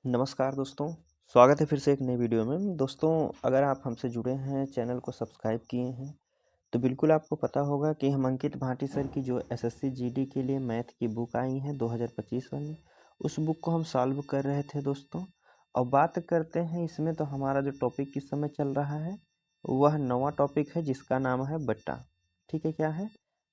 नमस्कार दोस्तों, स्वागत है फिर से एक नई वीडियो में। दोस्तों, अगर आप हमसे जुड़े हैं, चैनल को सब्सक्राइब किए हैं, तो बिल्कुल आपको पता होगा कि हम अंकित भाटी सर की जो एसएससी जीडी के लिए मैथ की बुक आई है 2025 वाली, उस बुक को हम सॉल्व कर रहे थे दोस्तों। और बात करते हैं इसमें, तो हमारा जो टॉपिक इस समय चल रहा है वह नवा टॉपिक है जिसका नाम है बट्टा। ठीक है, क्या है?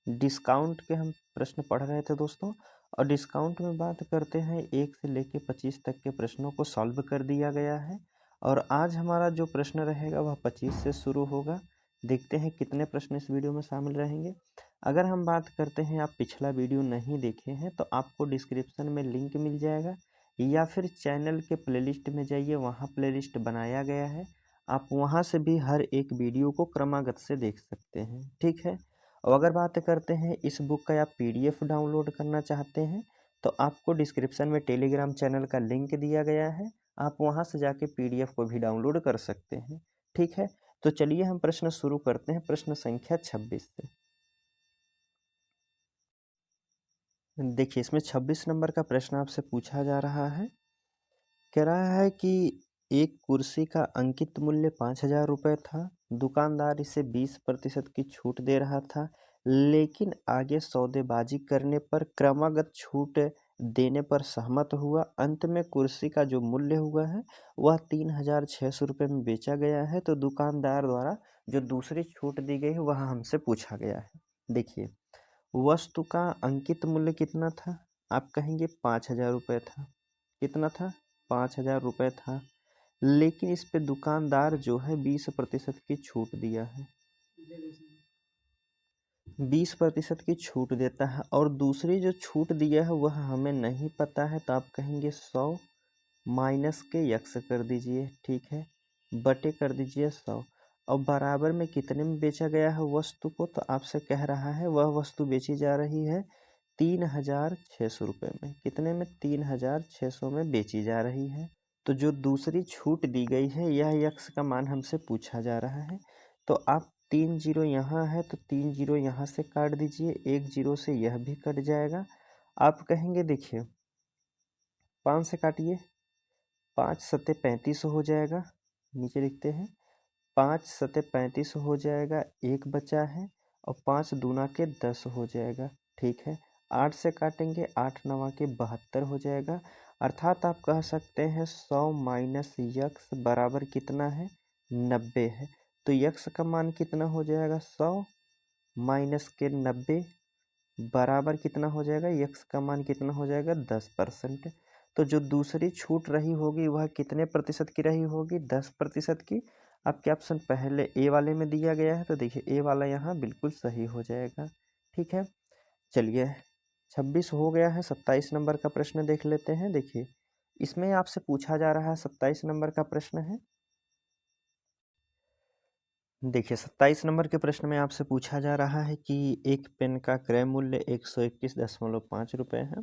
डिस्काउंट के हम प्रश्न पढ़ रहे थे दोस्तों। और डिस्काउंट में बात करते हैं 1 से लेके 25 तक के प्रश्नों को सॉल्व कर दिया गया है। और आज हमारा जो प्रश्न रहेगा वह 25 से शुरू होगा। देखते हैं कितने प्रश्न इस वीडियो में शामिल रहेंगे। अगर हम बात करते हैं, आप पिछला वीडियो नहीं देखे हैं तो आपको डिस्क्रिप्शन में लिंक मिल जाएगा, या फिर चैनल के प्लेलिस्ट में जाइए, वहाँ प्लेलिस्ट बनाया गया है। आप वहाँ से भी हर एक वीडियो को क्रमागत से देख सकते हैं। ठीक है। और अगर बात करते हैं इस बुक का, आप पीडीएफ डाउनलोड करना चाहते हैं तो आपको डिस्क्रिप्शन में टेलीग्राम चैनल का लिंक दिया गया है। आप वहां से जाके पीडीएफ को भी डाउनलोड कर सकते हैं। ठीक है, तो चलिए हम प्रश्न शुरू करते हैं, प्रश्न संख्या 26 से। देखिए, इसमें 26 नंबर का प्रश्न आपसे पूछा जा रहा है। कह रहा है कि एक कुर्सी का अंकित मूल्य 5,000 रुपये था। दुकानदार इसे 20% की छूट दे रहा था, लेकिन आगे सौदेबाजी करने पर क्रमागत छूट देने पर सहमत हुआ। अंत में कुर्सी का जो मूल्य हुआ है वह 3,600 रुपये में बेचा गया है। तो दुकानदार द्वारा जो दूसरी छूट दी गई है वह हमसे पूछा गया है। देखिए, वस्तु का अंकित मूल्य कितना था? आप कहेंगे 5,000 रुपये था। कितना था? 5,000 रुपये था। लेकिन इस पे दुकानदार जो है 20% की छूट दिया है। 20% की छूट देता है, और दूसरी जो छूट दिया है वह हमें नहीं पता है। तो आप कहेंगे 100 माइनस के यक्स कर दीजिए। ठीक है, बटे कर दीजिए 100। और बराबर में कितने में बेचा गया है वस्तु को? तो आपसे कह रहा है वह वस्तु बेची जा रही है 3,600 रुपये में। कितने में? 3,600 में बेची जा रही है। तो जो दूसरी छूट दी गई है यह यक्स का मान हमसे पूछा जा रहा है। तो आप 3 जीरो यहाँ है तो 3 जीरो यहाँ से काट दीजिए, 1 जीरो से यह भी कट जाएगा। आप कहेंगे, देखिए 5 से काटिए, 5 सत्ते 35 हो जाएगा। नीचे लिखते हैं 5 सत्ते 35 हो जाएगा, एक बचा है। और 5 दूना के 10 हो जाएगा। ठीक है, 8 से काटेंगे, 8 नवा के 72 हो जाएगा। अर्थात आप कह सकते हैं 100 माइनस यक्स बराबर कितना है? 90 है। तो यक्स का मान कितना हो जाएगा? 100 माइनस के 90 बराबर कितना हो जाएगा? यक्स का मान कितना हो जाएगा? 10%। तो जो दूसरी छूट रही होगी वह कितने प्रतिशत की रही होगी? 10% की। आपके ऑप्शन पहले ए वाले में दिया गया है, तो देखिए ए वाला यहाँ बिल्कुल सही हो जाएगा। ठीक है, चलिए 26 हो गया है। 27 नंबर का प्रश्न देख लेते हैं। देखिए, इसमें आपसे पूछा जा रहा है, 27 नंबर का प्रश्न है। देखिए, 27 नंबर के प्रश्न में आपसे पूछा जा रहा है कि एक पेन का क्रय मूल्य 121.5 रुपये है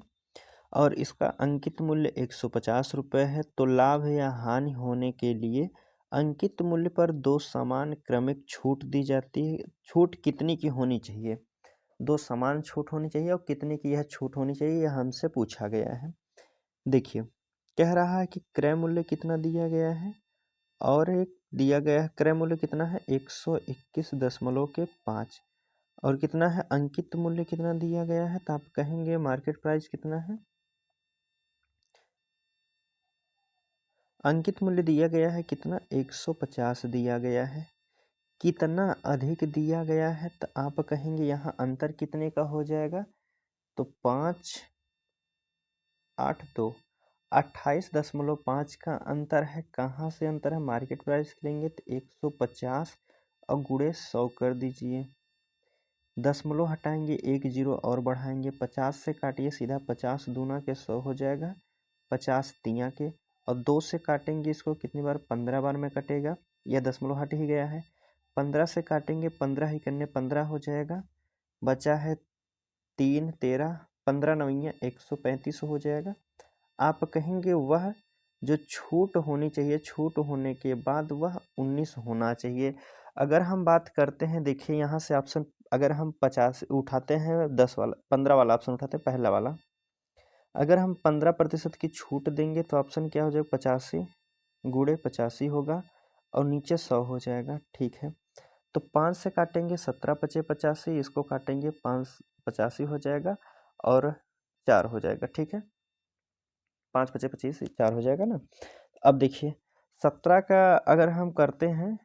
और इसका अंकित मूल्य 150 रुपये है। तो लाभ या हानि होने के लिए अंकित मूल्य पर दो समान क्रमिक छूट दी जाती है। छूट कितनी की होनी चाहिए? दो समान छूट होनी चाहिए, और कितने की यह छूट होनी चाहिए यह हमसे पूछा गया है। देखिए, कह रहा है कि क्रय मूल्य कितना दिया गया है, और एक दिया गया है क्रय मूल्य कितना है? 121.5। और कितना है अंकित मूल्य? कितना दिया गया है? तो आप कहेंगे मार्केट प्राइस कितना है? अंकित मूल्य दिया गया है कितना? 150 दिया गया है। कितना अधिक दिया गया है? तो आप कहेंगे यहाँ अंतर कितने का हो जाएगा? तो 5 8 2 28.5 का अंतर है। कहाँ से अंतर है? मार्केट प्राइस लेंगे तो 150 और गुणे 100 कर दीजिए। दशमलव हटाएंगे, 1 जीरो और बढ़ाएंगे, 50 से काटिए सीधा, 50 दूना के 100 हो जाएगा, 50 तिया के। और 2 से काटेंगे इसको कितनी बार? 15 बार में कटेगा। यह दशमलव हट ही गया है। 15 से काटेंगे, 15 ही करने 15 हो जाएगा। बचा है 3 13, 15 नवैया 135 हो जाएगा। आप कहेंगे वह जो छूट होनी चाहिए, छूट होने के बाद वह 19 होना चाहिए। अगर हम बात करते हैं, देखिए यहाँ से ऑप्शन, अगर हम 50 उठाते हैं, 10 वाला 15 वाला ऑप्शन उठाते हैं, पहला वाला। अगर हम 15% की छूट देंगे तो ऑप्शन क्या हो जाएगा, 85 गुणे 85 होगा और नीचे 100 हो जाएगा। ठीक है, तो 5 से काटेंगे 17 पचे 85, इसको काटेंगे 5 85 हो जाएगा और 4 हो जाएगा। ठीक है, 5 पचे 25 4 हो जाएगा ना। अब देखिए 17 का अगर हम करते हैं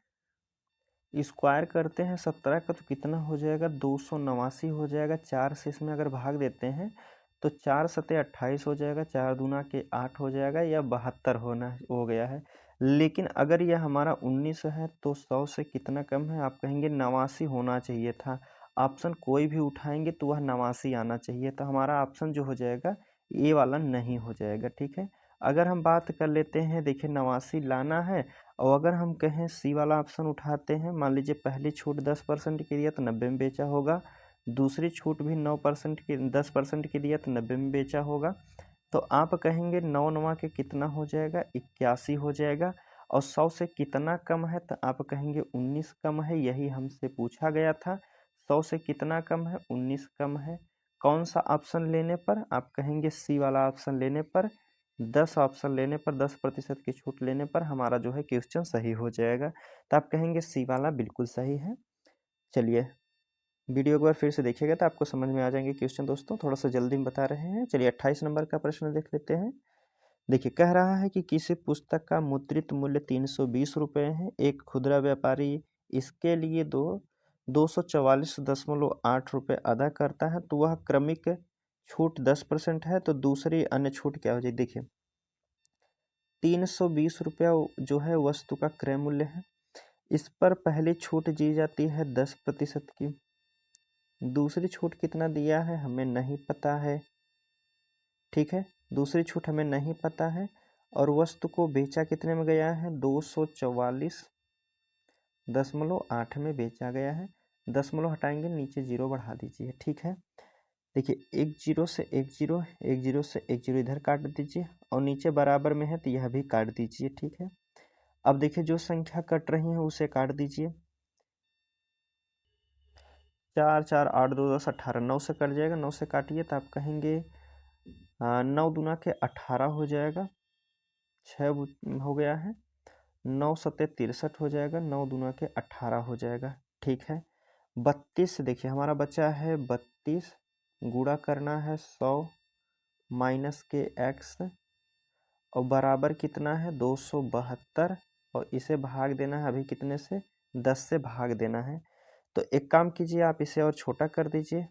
स्क्वायर करते हैं 17 का तो कितना हो जाएगा, 289 हो जाएगा। 4 से इसमें अगर भाग देते हैं तो 4 सते 28 हो जाएगा, 4 दूना के 8 हो जाएगा, या 72 हो गया है। लेकिन अगर यह हमारा 19 है तो 100 से कितना कम है, आप कहेंगे 89 होना चाहिए था। ऑप्शन कोई भी उठाएंगे तो वह 89 आना चाहिए, तो हमारा ऑप्शन जो हो जाएगा ये वाला नहीं हो जाएगा। ठीक है, अगर हम बात कर लेते हैं, देखिए 89 लाना है, और अगर हम कहें सी वाला ऑप्शन उठाते हैं, मान लीजिए पहली छूट 10% की दिया तो 90 में बेचा होगा, दूसरी छूट भी 9% की 10% की दिया तो 90 में बेचा होगा, तो आप कहेंगे 9 9 के कितना हो जाएगा, 81 हो जाएगा। और 100 से कितना कम है, तो आप कहेंगे 19 कम है, यही हमसे पूछा गया था। 100 से कितना कम है, 19 कम है। कौन सा ऑप्शन लेने पर, आप कहेंगे सी वाला ऑप्शन लेने पर, 10 ऑप्शन लेने पर 10% की छूट लेने पर हमारा जो है क्वेश्चन सही हो जाएगा। तो आप कहेंगे सी वाला बिल्कुल सही है। चलिए वीडियो एक बार फिर से देखिएगा तो आपको समझ में आ जाएंगे क्वेश्चन। दोस्तों थोड़ा सा जल्दी में बता रहे हैं। चलिए 28 नंबर का प्रश्न देख लेते हैं। देखिए कह रहा है कि किसी पुस्तक का मुद्रित मूल्य 320 रुपये है, एक खुदरा व्यापारी इसके लिए 244.8 रुपये अदा करता है, तो वह क्रमिक छूट 10% है, तो दूसरी अन्य छूट क्या हो जाएगी। देखिए 320 रुपया जो है वस्तु का क्रय मूल्य है, इस पर पहली छूट दी जाती है 10% की, दूसरी छूट कितना दिया है हमें नहीं पता है। ठीक है, दूसरी छूट हमें नहीं पता है, और वस्तु को बेचा कितने में गया है, 244.8 में बेचा गया है। दशमलव हटाएंगे, नीचे जीरो बढ़ा दीजिए। ठीक है, देखिए एक जीरो से एक जीरो, एक जीरो से एक जीरो इधर काट दीजिए, और नीचे बराबर में है तो यह भी काट दीजिए। ठीक है, अब देखिए जो संख्या कट रही है उसे काट दीजिए। 4 4 8 2 10 18, 9 से कट जाएगा, 9 से काटिए तो आप कहेंगे 9 दूना के 18 हो जाएगा, 6 हो गया है, 9 सत्ते 63 हो जाएगा, 9 दूना के 18 हो जाएगा। ठीक है, 32 देखिए हमारा बचा है 32, गुणा करना है 100 माइनस के x, और बराबर कितना है 272, और इसे भाग देना है अभी कितने से, 10 से भाग देना है। तो एक काम कीजिए, आप इसे और छोटा कर दीजिए,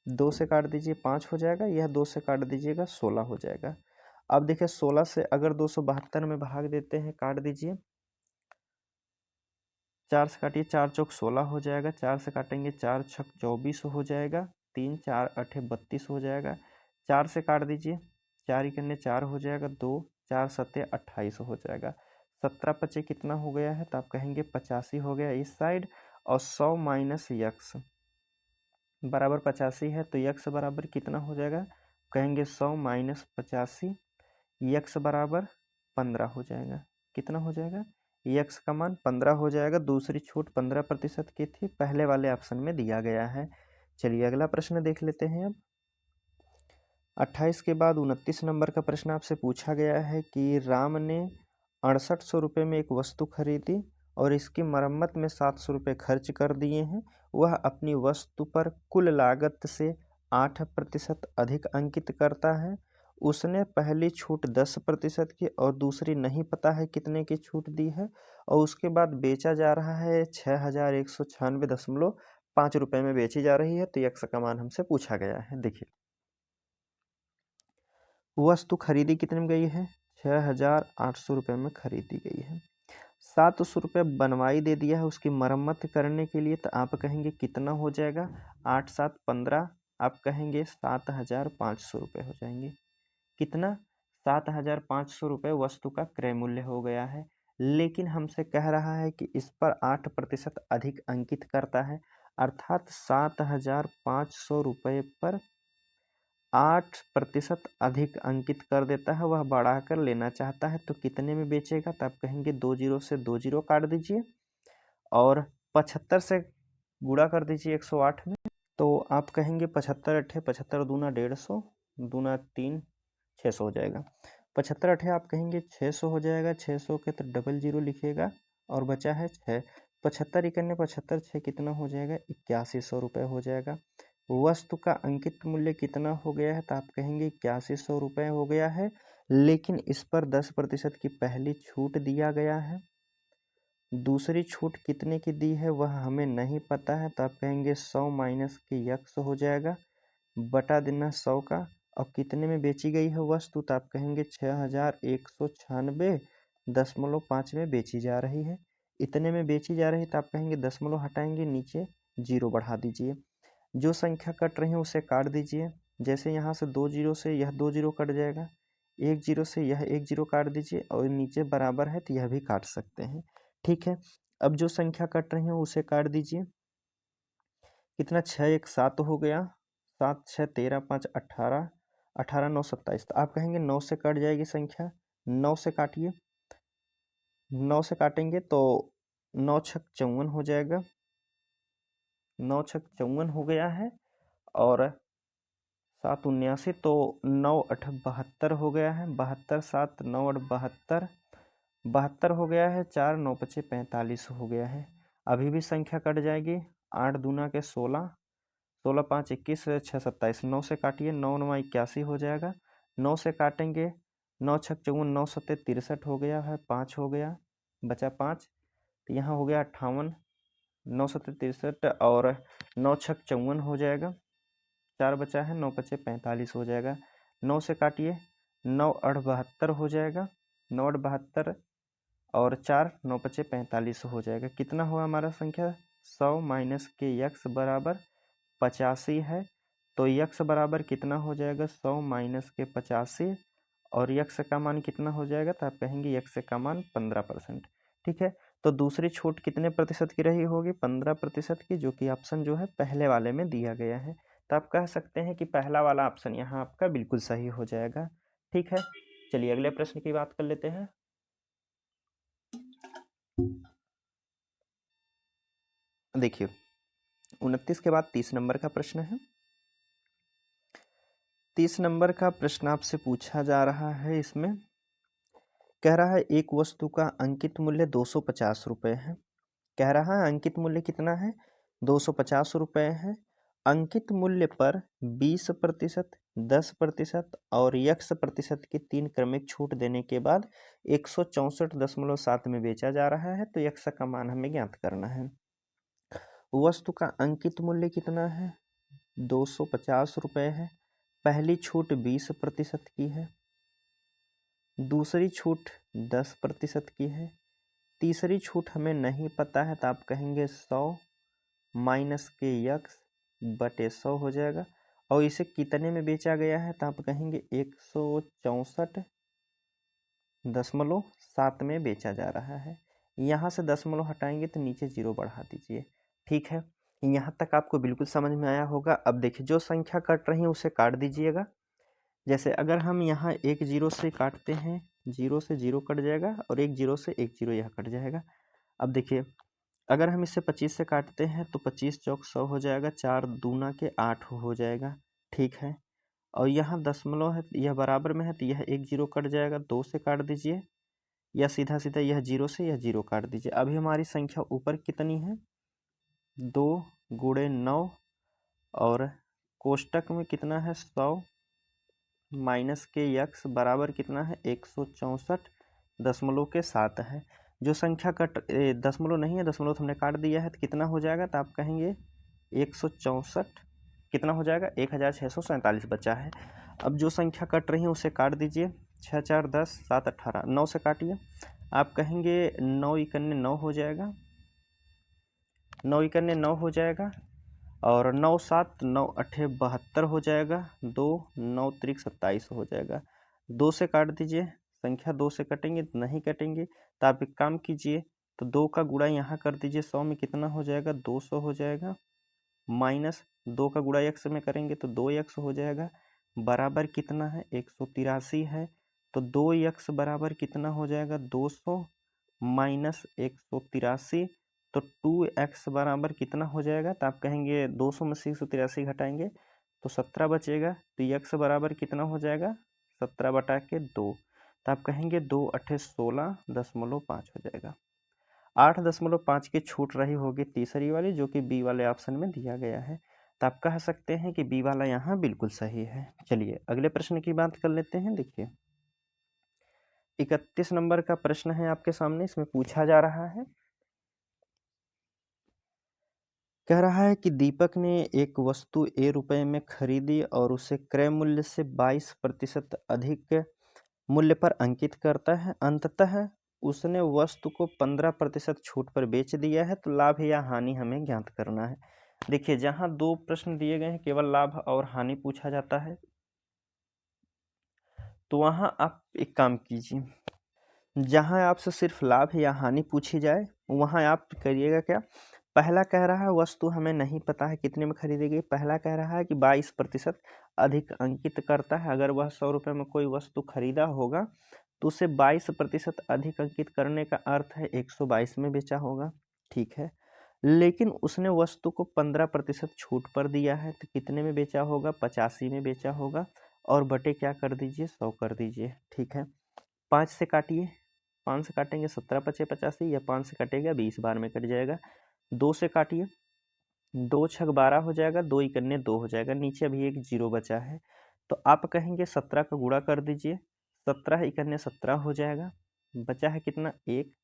2 से काट दीजिए 5 हो जाएगा, यह 2 से काट दीजिएगा 16 हो जाएगा। अब देखिए 16 से अगर 272 में भाग देते हैं, काट दीजिए, 4 से काटिए, 4 चौक 16 हो जाएगा, 4 से काटेंगे 4 छक 24 हो जाएगा, 3 4 8 32 हो जाएगा, 4 से काट दीजिए, 4 ही करने 4 हो जाएगा, 2 4 सत्ते 28 हो जाएगा, 17 पचे कितना हो गया है, तो आप कहेंगे 85 हो गया इस साइड, और 100 माइनस यक्स बराबर 85 है, तो यक्स बराबर कितना हो जाएगा, कहेंगे 100 माइनस 85, यक्स बराबर 15 हो जाएगा। कितना हो जाएगा, यक्स का मान 15 हो जाएगा। दूसरी छूट 15% की थी, पहले वाले ऑप्शन में दिया गया है। चलिए अगला प्रश्न देख लेते हैं। अब 28 के बाद 29 नंबर का प्रश्न आपसे पूछा गया है कि राम ने 6800 रुपये में एक वस्तु खरीदी और इसकी मरम्मत में 700 रुपये खर्च कर दिए हैं। वह अपनी वस्तु पर कुल लागत से 8% अधिक अंकित करता है। उसने पहली छूट 10% की और दूसरी नहीं पता है कितने की छूट दी है, और उसके बाद बेचा जा रहा है 6196.5 रुपये में बेची जा रही है, तो यक्स का मान हमसे पूछा गया है। देखिए वस्तु खरीदी कितने में गई है, 6800 रुपये में खरीदी गई है। 700 रुपये बनवाई दे दिया है उसकी मरम्मत करने के लिए, तो आप कहेंगे कितना हो जाएगा, 8 7 15, आप कहेंगे 7500 रुपये हो जाएंगे। कितना, 7500 रुपये वस्तु का क्रय मूल्य हो गया है। लेकिन हमसे कह रहा है कि इस पर 8% अधिक अंकित करता है, अर्थात 7500 रुपये पर 8% अधिक अंकित कर देता है, वह बढ़ाकर लेना चाहता है, तो कितने में बेचेगा, तो आप कहेंगे 2 जीरो से 2 जीरो काट दीजिए, और 75 से गुणा कर दीजिए 108 में, तो आप कहेंगे 75 अट्ठे 75 दूना 150, दूना 3 600 हो जाएगा। 75 अठे आप कहेंगे 600 हो जाएगा, 600 के तो डबल जीरो लिखिएगा और बचा है 6। 75 इकन्ने 75 6 कितना हो जाएगा, 8100 रुपये हो जाएगा। वस्तु का अंकित मूल्य कितना हो गया है, तो आप कहेंगे 8100 रुपये हो गया है, लेकिन इस पर 10% की पहली छूट दिया गया है। दूसरी छूट कितने की दी है वह हमें नहीं पता है, तो आप कहेंगे 100 माइनस के यक्स हो जाएगा बटा देना 100 का। और कितने में बेची गई है वस्तु, तो आप कहेंगे 6196.5 में बेची जा रही है। इतने में बेची जा रही है, तो आप कहेंगे दशमलव हटाएंगे, नीचे जीरो बढ़ा दीजिए। जो संख्या कट रही है उसे काट दीजिए। जैसे यहाँ से 2 जीरो से यह 2 जीरो कट जाएगा, 1 जीरो से यह 1 जीरो काट दीजिए, और नीचे बराबर है तो यह भी काट सकते हैं। ठीक है, अब जो संख्या कट रही है उसे काट दीजिए। कितना, 6 1 7 हो गया, 7 6 13 5 18, 18 9 27। तो आप कहेंगे 9 से कट जाएगी संख्या, 9 से काटिए। 9 से काटेंगे तो 9 छक 54 हो जाएगा, 9 छक 54 हो गया है। और 7 79, तो 9 8 72 हो गया है, 72 7 9 8 72, 72 हो गया है। 4 9 5 45 हो गया है। अभी भी संख्या कट जाएगी, 8 दूना के 16, 16 5 21, 6 27। 9 से काटिए, 9 9 81 हो जाएगा। 9 से काटेंगे, 9 छक 54, 9 7 63 हो गया है, 5 हो गया, बचा 5। तो यहाँ हो गया 58, 9 7 63, और 9 छक 54 हो जाएगा, 4 बचा है, 9 5 45 हो जाएगा। 9 से काटिए, 9 8 72 हो जाएगा, 9 8 72, और 4 9 5 45 हो जाएगा। कितना हुआ हमारा संख्या, 100 माइनस के यक्स बराबर 85 है। तो यक्स बराबर कितना हो जाएगा, 100 माइनस के 85, और यक्स का मान कितना हो जाएगा, तो आप कहेंगे यक्स का मान 15%। ठीक है, तो दूसरी छूट कितने प्रतिशत की रही होगी, 15% की, जो कि ऑप्शन जो है पहले वाले में दिया गया है। तो आप कह सकते हैं कि पहला वाला ऑप्शन यहाँ आपका बिल्कुल सही हो जाएगा। ठीक है, चलिए अगले प्रश्न की बात कर लेते हैं। देखिए 29 के बाद 30 नंबर का प्रश्न है। 30 नंबर का प्रश्न आपसे पूछा जा रहा है। इसमें कह रहा है एक वस्तु का अंकित मूल्य 250 रुपये है। कह रहा है अंकित मूल्य कितना है, 250 रुपये है। अंकित मूल्य पर 20%, 10% और यक्स प्रतिशत की 3 क्रमिक छूट देने के बाद 164.7 में बेचा जा रहा है। तो यक्स का मान हमें ज्ञात करना है। वस्तु का अंकित मूल्य कितना है, 250 रुपये है। पहली छूट 20% की है, दूसरी छूट 10% की है, तीसरी छूट हमें नहीं पता है, तो आप कहेंगे 100 माइनस के यक्स बटे 100 हो जाएगा। और इसे कितने में बेचा गया है, तो आप कहेंगे 164.7 में बेचा जा रहा है। यहाँ से दशमलव हटाएंगे तो नीचे जीरो बढ़ा दीजिए। ठीक है, यहाँ तक आपको बिल्कुल समझ में आया होगा। अब देखिए जो संख्या कट रही है उसे काट दीजिएगा। जैसे अगर हम यहाँ एक जीरो से काटते हैं, जीरो से जीरो कट जाएगा, और एक जीरो से एक जीरो यह कट जाएगा। अब देखिए अगर हम इसे 25 से काटते हैं तो 25 चौक 100 हो जाएगा, 4 दूना के 8 हो जाएगा। ठीक है, और यहाँ दशमलव है, यह बराबर में है, तो यह एक जीरो कट जाएगा, 2 से काट दीजिए, या सीधा सीधा यह जीरो से यह जीरो काट दीजिए। अभी हमारी संख्या ऊपर कितनी है, 2 गुणे 9, और कोष्टक में कितना है, 100 माइनस के यक्स बराबर कितना है, 164.7 है। जो संख्या कट दशमलव नहीं है, दशमलव हमने काट दिया है, तो कितना हो जाएगा, तो आप कहेंगे 164 कितना हो जाएगा, 1647 बचा है। अब जो संख्या कट रही है उसे काट दीजिए, 6 4 10 7 18, 9 से काटिए। आप कहेंगे 9 इकन्ने 9 हो जाएगा, 9 इकन्ने 9 हो जाएगा, और 9 7 9 8 72 हो जाएगा, 2 9 त्रिक 27 हो जाएगा। 2 से काट दीजिए, संख्या 2 से कटेंगे नहीं कटेंगे, तो आप एक काम कीजिए, तो 2 का गुणा यहाँ कर दीजिए, 100 में कितना हो जाएगा, 200 हो जाएगा, माइनस 2 का गुणा यक्स में करेंगे तो 2 यक्स हो जाएगा, बराबर कितना है, 183 है। तो 2 यक्स बराबर कितना हो जाएगा, 200 माइनस 183, तो 2x बराबर कितना हो जाएगा, तो आप कहेंगे 200 में से 183 घटाएंगे तो 17 बचेगा, तो x बराबर कितना हो जाएगा, 17/2, तो आप कहेंगे 2 अट्ठे 16.5 हो जाएगा। 8.5 की छूट रही होगी तीसरी वाली, जो कि बी वाले ऑप्शन में दिया गया है, तो आप कह सकते हैं कि बी वाला यहाँ बिल्कुल सही है। चलिए अगले प्रश्न की बात कर लेते हैं। देखिए 31 नंबर का प्रश्न है आपके सामने, इसमें पूछा जा रहा है, कह रहा है कि दीपक ने एक वस्तु ए रुपए में खरीदी और उसे क्रय मूल्य से 22% अधिक मूल्य पर अंकित करता है। अंततः उसने वस्तु को 15% छूट पर बेच दिया है, तो लाभ या हानि हमें ज्ञात करना है। देखिए जहां दो प्रश्न दिए गए हैं, केवल लाभ और हानि पूछा जाता है, तो वहां आप एक काम कीजिए, जहां आपसे सिर्फ लाभ या हानि पूछी जाए वहां आप करिएगा क्या, पहला कह रहा है वस्तु हमें नहीं पता है कितने में खरीदी गई, पहला कह रहा है कि 22% अधिक अंकित करता है। अगर वह 100 रुपये में कोई वस्तु खरीदा होगा तो उसे 22% अधिक अंकित करने का अर्थ है 122 में बेचा होगा, ठीक है। लेकिन उसने वस्तु को 15% छूट पर दिया है, तो कितने में बेचा होगा, 85 में बेचा होगा, और बटे क्या कर दीजिए, 100 कर दीजिए, ठीक है। 5 से काटिए, 5 से काटेंगे 17 पचे 85, या 5 से कटेगा 20 बार में कट जाएगा। 2 से काटिए, 2 छक 12 हो जाएगा, 2 इकन्ने 2 हो जाएगा, नीचे अभी एक जीरो बचा है, तो आप कहेंगे 17 का गुणा कर दीजिए, 17 इकन्ने 17 हो जाएगा, बचा है कितना 1,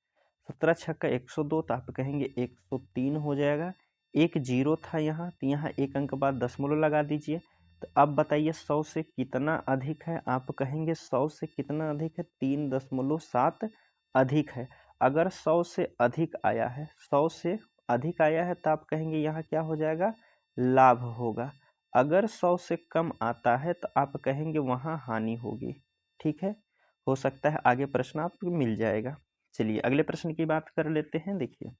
17 छक्का 102, तो आप कहेंगे 103 हो जाएगा। एक जीरो था यहाँ, तो यहाँ एक अंक बाद दशमलव लगा दीजिए, तो अब बताइए 100 से कितना अधिक है, आप कहेंगे 100 से कितना अधिक है, 3.7 अधिक है। अगर 100 से अधिक आया है, 100 से अधिक आया है, तो आप कहेंगे यहाँ क्या हो जाएगा, लाभ होगा। अगर 100 से कम आता है तो आप कहेंगे वहाँ हानि होगी, ठीक है। हो सकता है आगे प्रश्न आपको मिल जाएगा। चलिए अगले प्रश्न की बात कर लेते हैं। देखिए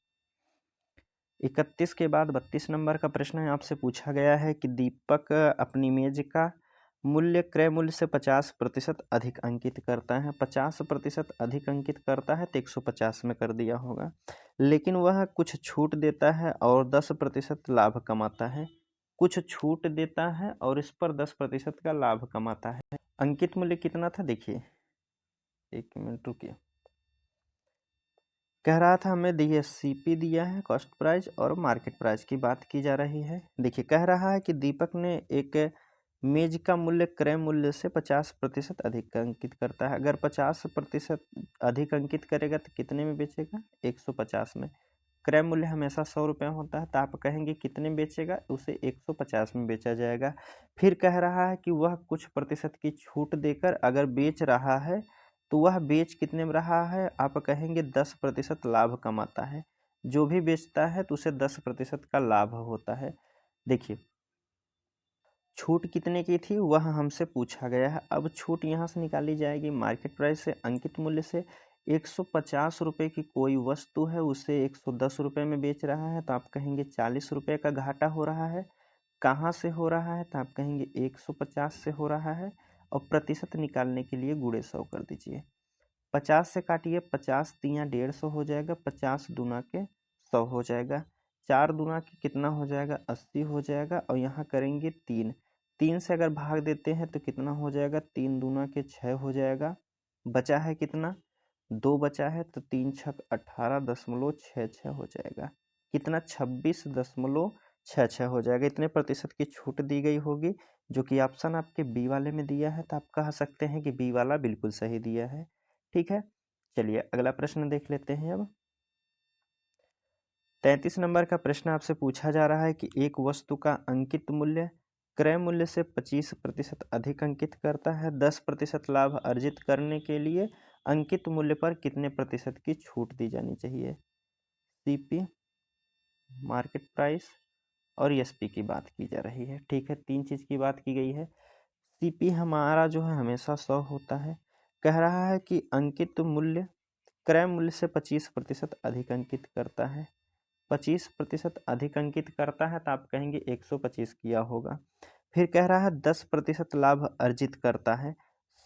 31 के बाद 32 नंबर का प्रश्न है, आपसे पूछा गया है कि दीपक अपनी मेज का मूल्य क्रय मूल्य से 50% अधिक अंकित करता है। 50% अधिक अंकित करता है तो 150 में कर दिया होगा, लेकिन वह कुछ छूट देता है और 10% लाभ कमाता है। कुछ छूट देता है और इस पर 10% का लाभ कमाता है। अंकित मूल्य कितना था, देखिए 1 मिनट रुकिए, कह रहा था हमें दिए सीपी दिया है, कॉस्ट प्राइस और मार्केट प्राइस की बात की जा रही है। देखिए कह रहा है कि दीपक ने एक मेज का मूल्य क्रय मूल्य से 50% अधिक अंकित करता है। अगर 50% अधिक अंकित करेगा तो कितने में बेचेगा, 150 में। क्रय मूल्य हमेशा 100 रुपये होता है, तो आप कहेंगे कितने में बेचेगा, उसे 150 में बेचा जाएगा। फिर कह रहा है कि वह कुछ प्रतिशत की छूट देकर अगर बेच रहा है तो वह बेच कितने में रहा है, आप कहेंगे 10% लाभ कमाता है। जो भी बेचता है तो उसे 10% का लाभ होता है। देखिए छूट कितने की थी वह हमसे पूछा गया है। अब छूट यहाँ से निकाली जाएगी मार्केट प्राइस से, अंकित मूल्य से। 150 रुपये की कोई वस्तु है, उसे 110 रुपये में बेच रहा है, तो आप कहेंगे 40 रुपये का घाटा हो रहा है। कहाँ से हो रहा है, तो आप कहेंगे 150 से हो रहा है, और प्रतिशत निकालने के लिए गुणे 100 कर दीजिए। 50 से काटिए, 50 तियाँ 150 हो जाएगा, 50 दूना के 100 हो जाएगा, 4 दूना के कितना हो जाएगा, 80 हो जाएगा, और यहाँ करेंगे 3, 3 से अगर भाग देते हैं तो कितना हो जाएगा, 3 दूना के 6 हो जाएगा। बचा है कितना, 2 बचा है, तो 3 छक 18.66 हो जाएगा। कितना, 26.66 हो जाएगा। इतने प्रतिशत की छूट दी गई होगी, जो कि ऑप्शन आपके बी वाले में दिया है, तो आप कह सकते हैं कि बी वाला बिल्कुल सही दिया है, ठीक है। चलिए अगला प्रश्न देख लेते हैं। अब 33 नंबर का प्रश्न आपसे पूछा जा रहा है कि एक वस्तु का अंकित मूल्य क्रय मूल्य से 25% अधिक अंकित करता है। 10% लाभ अर्जित करने के लिए अंकित मूल्य पर कितने प्रतिशत की छूट दी जानी चाहिए। सीपी, मार्केट प्राइस और एसपी की बात की जा रही है, ठीक है। 3 चीज़ की बात की गई है। सीपी हमारा जो है हमेशा 100 होता है। कह रहा है कि अंकित मूल्य क्रय मूल्य से 25% अधिक अंकित करता है। 25% अधिक अंकित करता है, तो आप कहेंगे 125 किया होगा। फिर कह रहा है 10% लाभ अर्जित करता है।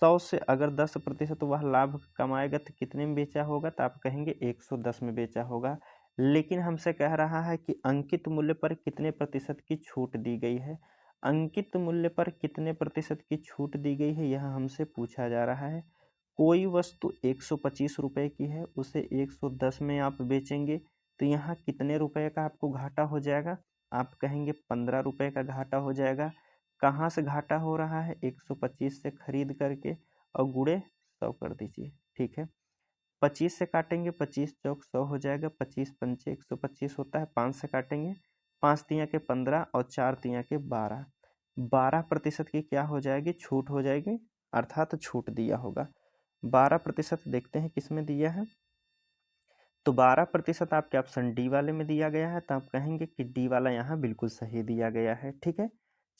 100 से अगर 10% वह लाभ कमाएगा तो कितने में बेचा होगा, तो आप कहेंगे 110 में बेचा होगा। लेकिन हमसे कह रहा है कि अंकित मूल्य पर कितने प्रतिशत की छूट दी गई है। अंकित मूल्य पर कितने प्रतिशत की छूट दी गई है, यह हमसे पूछा जा रहा है। कोई वस्तु 125 रुपए की है, उसे 110 में आप बेचेंगे तो यहाँ कितने रुपए का आपको घाटा हो जाएगा? आप कहेंगे 15 रुपए का घाटा हो जाएगा। कहाँ से घाटा हो रहा है? 125 से खरीद करके और गुणे 100 कर दीजिए। ठीक है, 25 से काटेंगे, 25 चौक 100 हो जाएगा, 25 पंचे 125 होता है, 5 से काटेंगे, 5 तिया के 15 और 4 तिया के 12, 12% की क्या हो जाएगी? छूट हो जाएगी, अर्थात छूट दिया होगा। 12% देखते हैं किस में दिया है, तो 12% आपके ऑप्शन डी वाले में दिया गया है, तो आप कहेंगे कि डी वाला यहाँ बिल्कुल सही दिया गया है। ठीक है,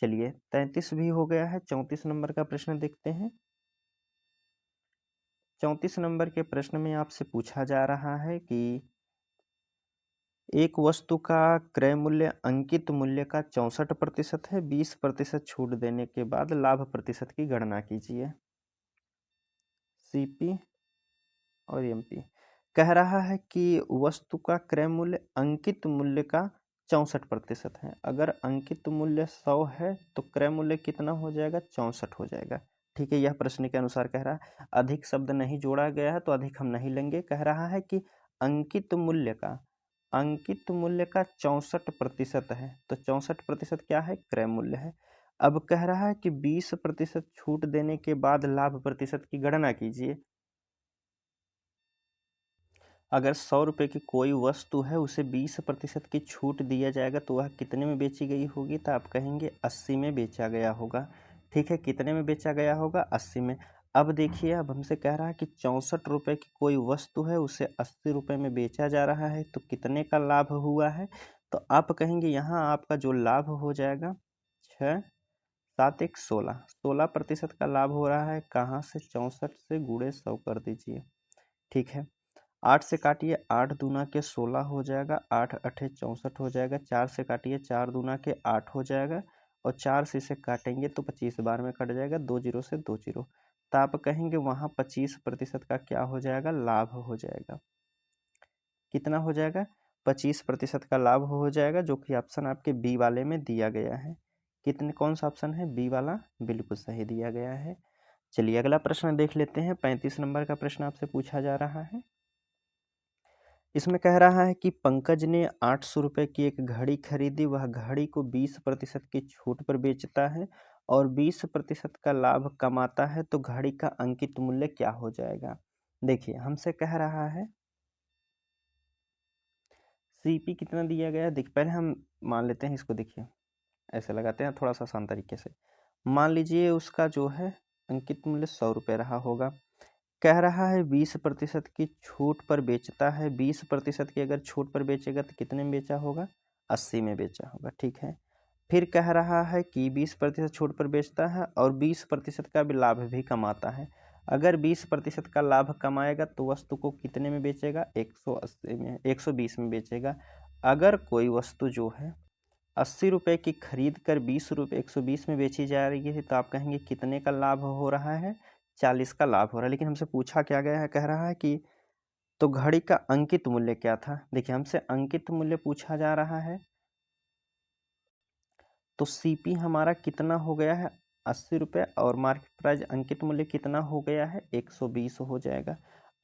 चलिए 33 भी हो गया है। 34 नंबर का प्रश्न देखते हैं। 34 नंबर के प्रश्न में आपसे पूछा जा रहा है कि एक वस्तु का क्रय मूल्य अंकित मूल्य का 64% है, 20% छूट देने के बाद लाभ प्रतिशत की गणना कीजिए। सीपी और एमपी कह रहा है कि वस्तु का क्रय मूल्य अंकित मूल्य का 64% है। अगर अंकित मूल्य 100 है तो क्रय मूल्य कितना हो जाएगा? 64 हो जाएगा। ठीक है, यह प्रश्न के अनुसार कह रहा है। अधिक शब्द नहीं जोड़ा गया है तो अधिक हम नहीं लेंगे। कह रहा है कि अंकित मूल्य का 64% है, तो 64% क्या है? क्रय मूल्य है। अब कह रहा है कि 20% छूट देने के बाद लाभ प्रतिशत की गणना कीजिए। अगर 100 रुपये की कोई वस्तु है, उसे 20% की छूट दिया जाएगा तो वह कितने में बेची गई होगी? तो आप कहेंगे 80 में बेचा गया होगा। ठीक है, कितने में बेचा गया होगा? 80 में। अब देखिए, अब हमसे कह रहा है कि 64 रुपये की कोई वस्तु है, उसे 80 रुपये में बेचा जा रहा है, तो कितने का लाभ हुआ है? तो आप कहेंगे यहाँ आपका जो लाभ हो जाएगा 6 7 1 16, 16% का लाभ हो रहा है। कहाँ से? 64 से गुणे 100 कर दीजिए। ठीक है, 8 से काटिए, 8 दूना के 16 हो जाएगा, 8 अठे 64 हो जाएगा। 4 से काटिए, 4 दूना के 8 हो जाएगा, और 4 से इसे काटेंगे तो 25 बार में कट जाएगा, 2 जीरो से 2 जीरो। तो आप कहेंगे वहाँ 25% का क्या हो जाएगा? लाभ हो जाएगा। कितना हो जाएगा? 25% का लाभ हो जाएगा, जो कि ऑप्शन आपके बी वाले में दिया गया है। कितने, कौन सा ऑप्शन है? बी वाला बिल्कुल सही दिया गया है। चलिए अगला प्रश्न देख लेते हैं। 35 नंबर का प्रश्न आपसे पूछा जा रहा है। इसमें कह रहा है कि पंकज ने 800 रुपये की एक घड़ी खरीदी। वह घड़ी को 20% की छूट पर बेचता है और 20% का लाभ कमाता है, तो घड़ी का अंकित मूल्य क्या हो जाएगा? देखिए, हमसे कह रहा है सीपी कितना दिया गया है। देखिए, पहले हम मान लेते हैं इसको। देखिए, ऐसे लगाते हैं थोड़ा सा आसान तरीके से। मान लीजिए उसका जो है अंकित मूल्य 100 रुपये रहा होगा। कह रहा है 20% की छूट पर बेचता है। 20% की अगर छूट पर बेचेगा तो कितने में बेचा होगा? 80 में बेचा होगा। ठीक है, फिर कह रहा है कि 20% छूट पर बेचता है और 20% का भी लाभ भी कमाता है। अगर 20% का लाभ कमाएगा तो वस्तु को कितने में बेचेगा? 180 में, 120 में बेचेगा। अगर कोई वस्तु जो है 80 रुपये की खरीद कर 20 रुपये 120 में बेची जा रही है, तो आप कहेंगे कितने का लाभ हो रहा है? 40 का लाभ हो रहा है। लेकिन हमसे पूछा क्या गया है? कह रहा है कि तो घड़ी का अंकित मूल्य क्या था। देखिए, हमसे अंकित मूल्य पूछा जा रहा है, तो सीपी हमारा कितना हो गया है? 80 रुपये, और मार्केट प्राइस अंकित मूल्य कितना हो गया है? 120 हो जाएगा।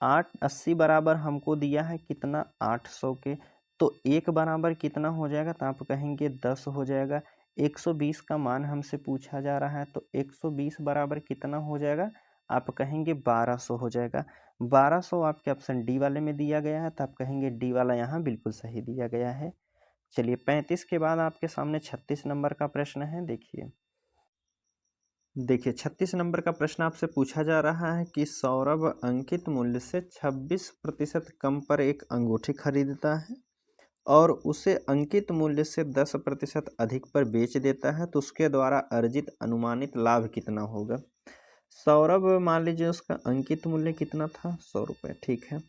80 बराबर हमको दिया है कितना? 800 के, तो 1 बराबर कितना हो जाएगा? तो आप कहेंगे 10 हो जाएगा। 120 का मान हमसे पूछा जा रहा है, तो 120 बराबर कितना हो जाएगा? आप कहेंगे 1200 हो जाएगा। 1200 आपके ऑप्शन डी वाले में दिया गया है, तो आप कहेंगे डी वाला यहाँ बिल्कुल सही दिया गया है। चलिए 35 के बाद आपके सामने 36 नंबर का प्रश्न है। देखिए 36 नंबर का प्रश्न आपसे पूछा जा रहा है कि सौरभ अंकित मूल्य से 26% कम पर एक अंगूठी खरीदता है और उसे अंकित मूल्य से 10% अधिक पर बेच देता है, तो उसके द्वारा अर्जित अनुमानित लाभ कितना होगा? सौरभ, मान लीजिए उसका अंकित मूल्य कितना था? 100 रुपये। ठीक है,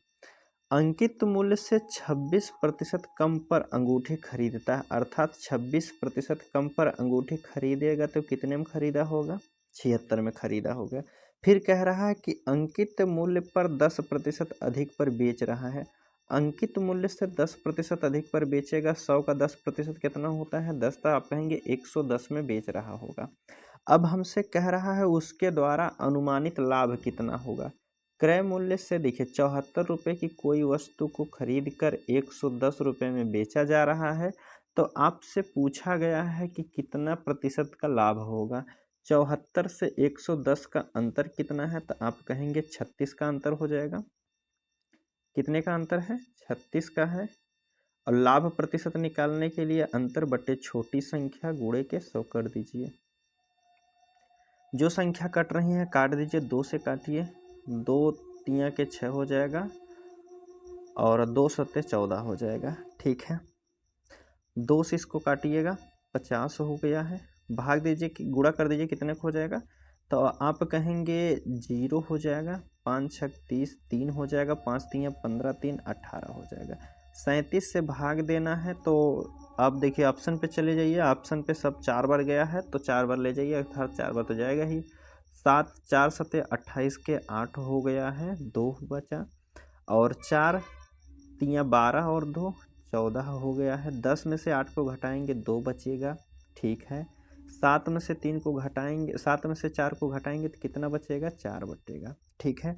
अंकित मूल्य से 26% कम पर अंगूठी खरीदता है, अर्थात 26% कम पर अंगूठी खरीदेगा तो कितने में खरीदा होगा? 76 में खरीदा होगा। फिर कह रहा है कि अंकित मूल्य पर 10% अधिक पर बेच रहा है। अंकित मूल्य से 10% अधिक पर बेचेगा। 100 का 10% कितना होता है? 10। तो आप कहेंगे 110 में बेच रहा होगा। अब हमसे कह रहा है उसके द्वारा अनुमानित लाभ कितना होगा। क्रय मूल्य से देखिए 74 रुपये की कोई वस्तु को खरीद कर 110 रुपये में बेचा जा रहा है, तो आपसे पूछा गया है कि कितना प्रतिशत का लाभ होगा। 74 से 110 का अंतर कितना है? तो आप कहेंगे 36 का अंतर हो जाएगा। कितने का अंतर है? 36 का है। और लाभ प्रतिशत निकालने के लिए अंतर बटे छोटी संख्या गुणे के 100 कर दीजिए। जो संख्या कट रही है काट दीजिए, 2 से काटिए, 2 तिया के 6 हो जाएगा और 2 सत्ते 14 हो जाएगा। ठीक है, 2 से इसको काटिएगा, 50 हो गया है। भाग दीजिए कि गुणा कर दीजिए, कितने को हो जाएगा? तो आप कहेंगे 0 हो जाएगा। 5 6 30, 3 हो जाएगा, 5 तिया 15, 3 18 हो जाएगा। 37 से भाग देना है तो आप देखिए ऑप्शन पे चले जाइए, ऑप्शन पे सब 4 बार गया है तो 4 बार ले जाइए, अर्थात 4 बार तो जाएगा ही। 7 4 सत्ते 28 के 8 हो गया है, 2 बचा, और 4 तिया 12 और 2 14 हो गया है। 10 में से 8 को घटाएंगे 2 बचेगा। ठीक है, 7 में से 3 को घटाएंगे, 7 में से 4 को घटाएंगे तो कितना बचेगा? 4 बचेगा। ठीक है,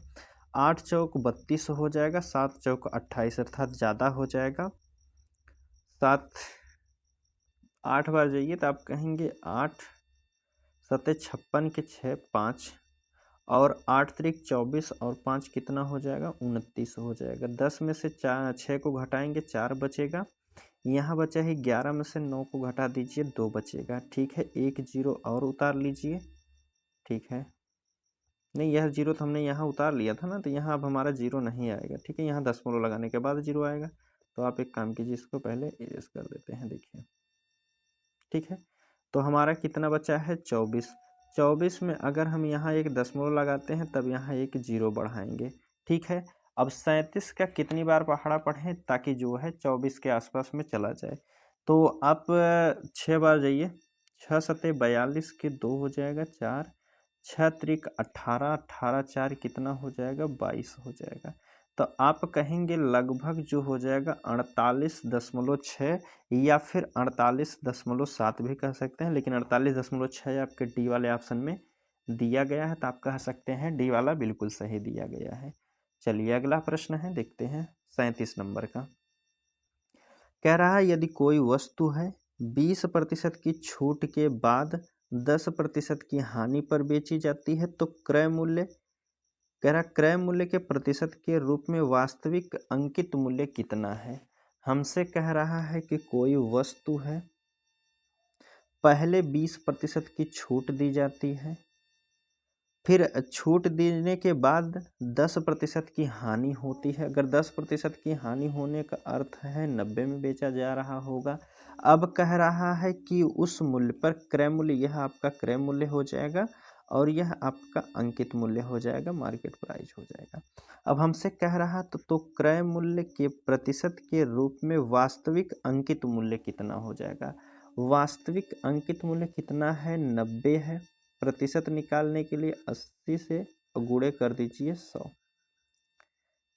8 चौक 32 हो जाएगा, 7 चौक 28 अर्थात ज़्यादा हो जाएगा। 7 8 बार जाइए तो आप कहेंगे 8 सत्ते 56 के 6 5 और 8 त्रिक 24 और 5 कितना हो जाएगा? 29 हो जाएगा। 10 में से 6 को घटाएंगे 4 बचेगा। यहाँ बचा है 11 में से 9 को घटा दीजिए, 2 बचेगा। ठीक है, 1 0 और उतार लीजिए। ठीक है, नहीं यह 0 तो हमने यहाँ उतार लिया था ना, तो यहाँ अब हमारा 0 नहीं आएगा। ठीक है, यहाँ दशमलव लगाने के बाद 0 आएगा। तो आप एक काम कीजिए, इसको पहले इरेज कर देते हैं। देखिए, ठीक है, तो हमारा कितना बचा है? 24। 24 में अगर हम यहाँ एक दशमलव लगाते हैं तब यहाँ एक 0 बढ़ाएंगे। ठीक है, अब 37 का कितनी बार पहाड़ा पढ़ें ताकि जो है 24 के आसपास में चला जाए? तो आप 6 बार जाइए, 6 सत्ते 42 के 2 हो जाएगा, 4 6 त्रिक 18, 18 4 कितना हो जाएगा? 22 हो जाएगा। तो आप कहेंगे लगभग जो हो जाएगा 48.6 या फिर 48.7 भी कह सकते हैं, लेकिन 48.6 आपके डी वाले ऑप्शन में दिया गया है, तो आप कह सकते हैं डी वाला बिल्कुल सही दिया गया है। चलिए अगला प्रश्न है, देखते हैं 37 नंबर का। कह रहा है यदि कोई वस्तु है 20% की छूट के बाद 10% की हानि पर बेची जाती है तो क्रय मूल्य, कह रहा क्रय मूल्य के प्रतिशत के रूप में वास्तविक अंकित मूल्य कितना है। हमसे कह रहा है कि कोई वस्तु है, पहले 20% की छूट दी जाती है, फिर छूट देने के बाद 10% की हानि होती है। अगर 10% की हानि होने का अर्थ है 90 में बेचा जा रहा होगा। अब कह रहा है कि उस मूल्य पर क्रय मूल्य, यह आपका क्रय मूल्य हो जाएगा और यह आपका अंकित मूल्य हो जाएगा, मार्केट प्राइस हो जाएगा। अब हमसे कह रहा तो क्रय मूल्य के प्रतिशत के रूप में वास्तविक अंकित मूल्य कितना हो जाएगा। वास्तविक अंकित मूल्य कितना है? 90 है। प्रतिशत निकालने के लिए 80 से गुणे कर दीजिए 100।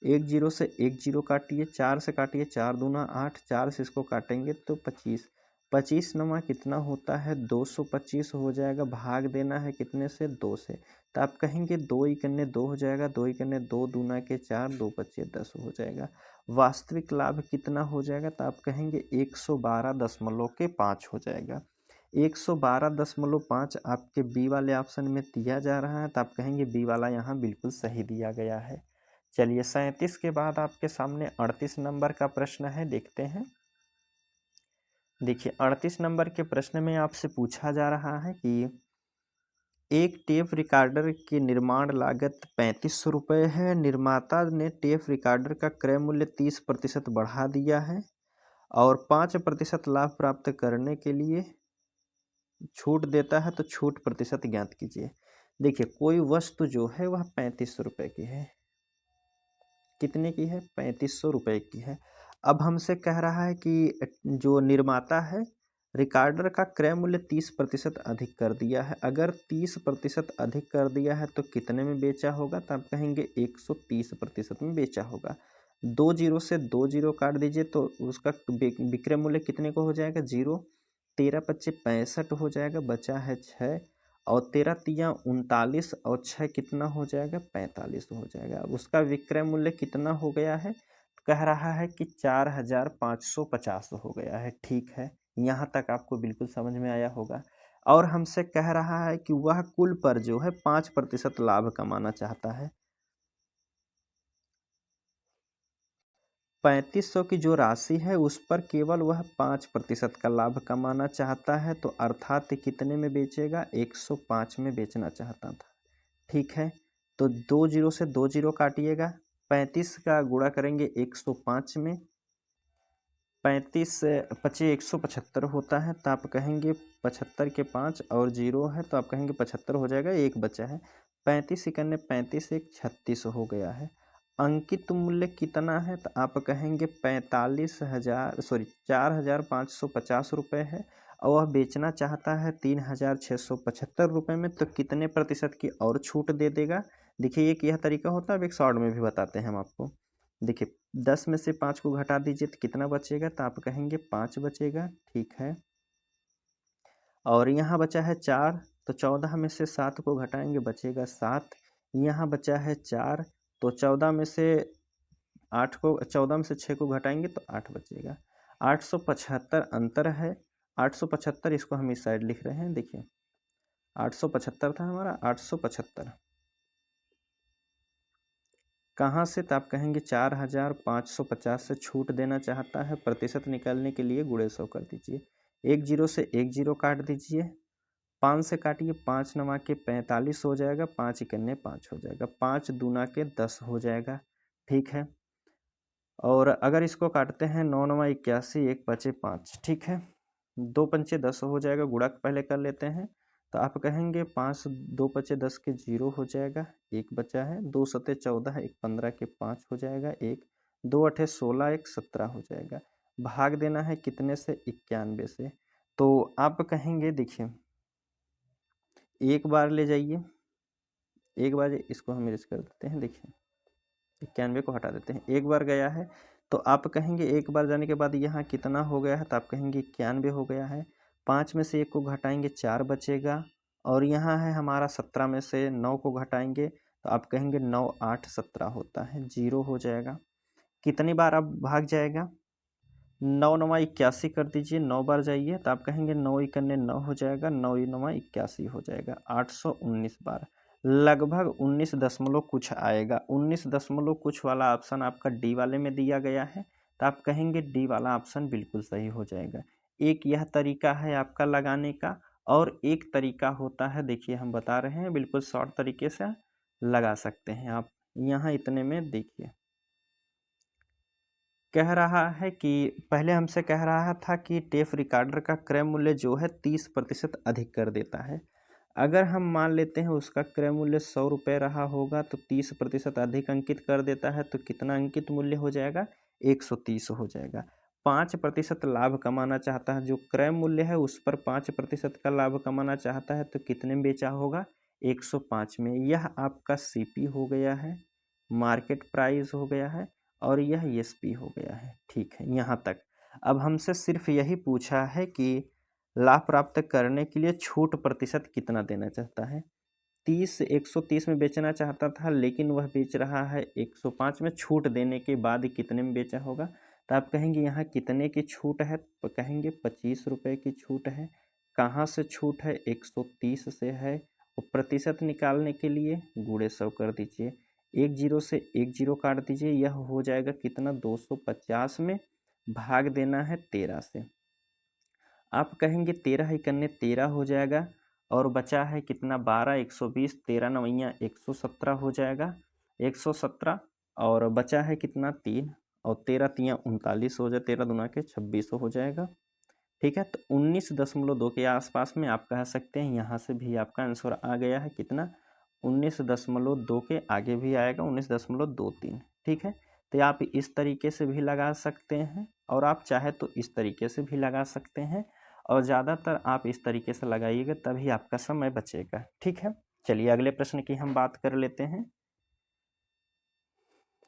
1 0 से 1 0 काटिए, 4 से काटिए, 4 दूना 8, 4 से इसको काटेंगे तो 25। 25 नमा कितना होता है? 225 हो जाएगा। भाग देना है कितने से? 2 से। तो आप कहेंगे 2 इकन्ने 2 हो जाएगा, 2 इकन्ने 2 दूना के 4, 2 पच्चे 10 हो जाएगा। वास्तविक लाभ कितना हो जाएगा? तो आप कहेंगे 112.5 हो जाएगा। 112.5 आपके बी वाले ऑप्शन में दिया जा रहा है, तो आप कहेंगे बी वाला यहाँ बिल्कुल सही दिया गया है। चलिए 37 के बाद आपके सामने 38 नंबर का प्रश्न है, देखते हैं। देखिए 38 नंबर के प्रश्न में आपसे पूछा जा रहा है कि एक टेप रिकॉर्डर की निर्माण लागत 3500 रुपये है। निर्माता ने टेप रिकॉर्डर का क्रय मूल्य 30% बढ़ा दिया है और 5% लाभ प्राप्त करने के लिए छूट देता है, तो छूट प्रतिशत ज्ञात कीजिए। देखिए कोई वस्तु जो है वह 3500 रुपये की है। कितने की है? 3500 रुपये की है। अब हमसे कह रहा है कि जो निर्माता है रिकॉर्डर का क्रय मूल्य 30% अधिक कर दिया है। अगर 30% अधिक कर दिया है तो कितने में बेचा होगा? तो आप कहेंगे 130% में बेचा होगा। 2 जीरो से 2 जीरो काट दीजिए तो उसका विक्रय मूल्य कितने को हो जाएगा, 0। 13 पच्चे 65 हो जाएगा, बचा है 6 और 13 तिया 39 और 6 कितना हो जाएगा, 45 हो जाएगा। अब उसका विक्रय मूल्य कितना हो गया है, कह रहा है कि 4550 हो गया है। ठीक है, यहाँ तक आपको बिल्कुल समझ में आया होगा। और हमसे कह रहा है कि वह कुल पर जो है 5% लाभ कमाना चाहता है। 3500 की जो राशि है उस पर केवल वह 5% का लाभ कमाना चाहता है, तो अर्थात कितने में बेचेगा, 105 में बेचना चाहता था। ठीक है, तो 2 जीरो से 2 जीरो काटिएगा, 35 का गुणा करेंगे 105 में, 35 पचे 175 होता है, तो आप कहेंगे 75 के 5 और जीरो है तो आप कहेंगे 75 हो जाएगा, एक बचा है। 35 इकन्ने 35 एक 36 हो गया है। अंकित मूल्य कितना है, तो आप कहेंगे 4,550 रुपये है और वह बेचना चाहता है 3,675 रुपये में, तो कितने प्रतिशत की और छूट दे देगा। देखिए एक यह तरीका होता है, अब एक शॉर्ट में भी बताते हैं हम आपको। देखिए 10 में से 5 को घटा दीजिए तो कितना बचेगा, तो आप कहेंगे 5 बचेगा। ठीक है, और यहाँ बचा है 4, तो 14 में से 7 को घटाएंगे बचेगा 7। यहाँ बचा है 4, तो 14 में से 8 को 14 में से 6 को घटाएंगे तो 8 बचेगा। 875 अंतर है, 875 इसको हम इस साइड लिख रहे हैं। देखिए 875 था हमारा, 875 कहाँ से, तो आप कहेंगे 4,550 से छूट देना चाहता है। प्रतिशत निकालने के लिए गुणे 100 कर दीजिए, 1 जीरो से 1 जीरो काट दीजिए, 5 से काटिए, 5 नवा के 45 हो जाएगा, 5 इकन्ने 5 हो जाएगा, 5 दूना के 10 हो जाएगा। ठीक है, और अगर इसको काटते हैं 9 नवा 81, 1 बचे 5। ठीक है, 2 पंचे 10 हो जाएगा, गुणा पहले कर लेते हैं, तो आप कहेंगे 5 2 पचे 10 के 0 हो जाएगा, 1 बचा है, 2 सते 14, 1 15 के 5 हो जाएगा, 1 2 अठे 16, 1 17 हो जाएगा। भाग देना है कितने से, 91 से। तो आप कहेंगे देखिए एक बार ले जाइए, एक बार इसको हम इरेज कर देते हैं। देखिए 91 को हटा देते हैं, एक बार गया है, तो आप कहेंगे एक बार जाने के बाद यहाँ कितना हो गया है, तो आप कहेंगे 91 हो गया है। 5 में से 1 को घटाएंगे 4 बचेगा, और यहाँ है हमारा 17 में से 9 को घटाएंगे तो आप कहेंगे 9 8 17 होता है, 0 हो जाएगा। कितनी बार अब भाग जाएगा, 9 नवा 81 कर दीजिए, 9 बार जाइए तो आप कहेंगे 9 इकन्ने 9 हो जाएगा, 9 नवा 81 हो जाएगा, 819 बार, लगभग 19 दशमलव कुछ आएगा। 19 दशमलव कुछ वाला ऑप्शन आपका डी वाले में दिया गया है, तो आप कहेंगे डी वाला ऑप्शन बिल्कुल सही हो जाएगा। एक यह तरीका है आपका लगाने का, और एक तरीका होता है, देखिए हम बता रहे हैं बिल्कुल शॉर्ट तरीके से लगा सकते हैं आप। यहाँ इतने में देखिए कह रहा है कि पहले हमसे कह रहा था कि टेप रिकॉर्डर का क्रय मूल्य जो है 30% अधिक कर देता है। अगर हम मान लेते हैं उसका क्रय मूल्य 100 रुपये रहा होगा, तो 30% अधिक अंकित कर देता है, तो कितना अंकित मूल्य हो जाएगा, 130 हो जाएगा। 5% लाभ कमाना चाहता है, जो क्रय मूल्य है उस पर 5% का लाभ कमाना चाहता है, तो कितने में बेचा होगा, 105 में। यह आपका सीपी हो गया है, मार्केट प्राइस हो गया है, और यह एसपी हो गया है। ठीक है, यहाँ तक। अब हमसे सिर्फ यही पूछा है कि लाभ प्राप्त करने के लिए छूट प्रतिशत कितना देना चाहता है। 130 में बेचना चाहता था, लेकिन वह बेच रहा है 105 में, छूट देने के बाद कितने में बेचा होगा, तो आप कहेंगे यहाँ कितने की छूट है, तो कहेंगे 25 रुपये की छूट है। कहाँ से छूट है, 130 से है, और प्रतिशत निकालने के लिए गुणे 100 कर दीजिए, 1 जीरो से 1 जीरो काट दीजिए, यह हो जाएगा कितना, 250 में भाग देना है 13 से। आप कहेंगे 13 इकन्ने 13 हो जाएगा, और बचा है कितना, 12 120, 13 नवैया 117 हो जाएगा, 117, और बचा है कितना 3, और 13 तिया 39 हो जाए, 13 दूना के 26 हो जाएगा। ठीक है, तो 19.2 के आसपास में आप कह सकते हैं, यहाँ से भी आपका आंसर आ गया है कितना, 19.2 के आगे भी आएगा, 19.23। ठीक है, तो आप इस तरीके से भी लगा सकते हैं, और आप चाहे तो इस तरीके से भी लगा सकते हैं, और ज़्यादातर आप इस तरीके से लगाइएगा तभी आपका समय बचेगा। ठीक है, चलिए अगले प्रश्न की हम बात कर लेते हैं।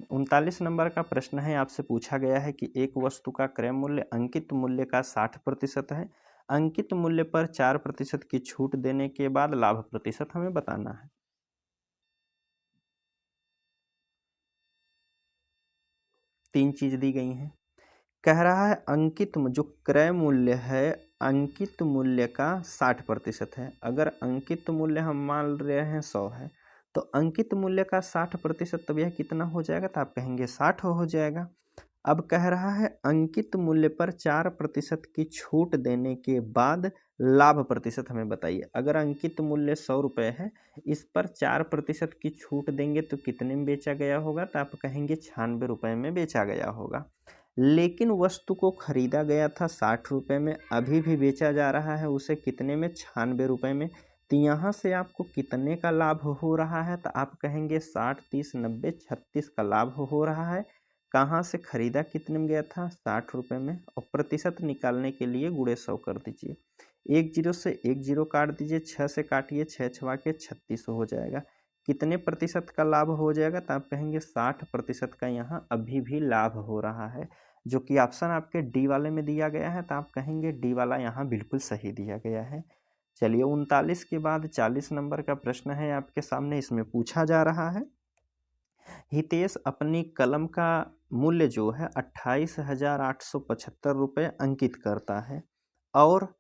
39 नंबर का प्रश्न है, आपसे पूछा गया है कि एक वस्तु का क्रय मूल्य अंकित मूल्य का 60% है। अंकित मूल्य पर 4% की छूट देने के बाद लाभ प्रतिशत हमें बताना है। तीन चीज दी गई हैं। कह रहा है अंकित जो क्रय मूल्य है अंकित मूल्य का 60% है। अगर अंकित मूल्य हम मान रहे हैं 100 है तो अंकित मूल्य का 60%, तब यह कितना हो जाएगा, तो आप कहेंगे 60 हो जाएगा। अब कह रहा है अंकित मूल्य पर 4% की छूट देने के बाद लाभ प्रतिशत हमें बताइए। अगर अंकित मूल्य 100 रुपये है, इस पर 4% की छूट देंगे तो कितने में बेचा गया होगा, तो आप कहेंगे 96 रुपये में बेचा गया होगा। लेकिन वस्तु को खरीदा गया था 60 रुपये में, अभी भी बेचा जा रहा है उसे कितने में, 96 रुपये में। तो यहाँ से आपको कितने का लाभ हो रहा है, तो आप कहेंगे 60, 30, 90, 36 का लाभ हो रहा है। कहाँ से खरीदा कितने में गया था, 60 रुपये में, और प्रतिशत निकालने के लिए गुणे 100 कर दीजिए। एक जीरो से एक जीरो काट दीजिए, 6 से काटिए, 6 छवा के 36 हो जाएगा। कितने प्रतिशत का लाभ हो जाएगा, तो आप कहेंगे 60% का यहाँ अभी भी लाभ हो रहा है, जो कि ऑप्शन आपके डी वाले में दिया गया है। तो आप कहेंगे डी वाला यहाँ बिल्कुल सही दिया गया है। चलिए 39 के बाद 40 नंबर का प्रश्न है आपके सामने। इसमें पूछा जा रहा है, हितेश अपनी कलम का मूल्य जो है 28,875 रुपये अंकित करता है और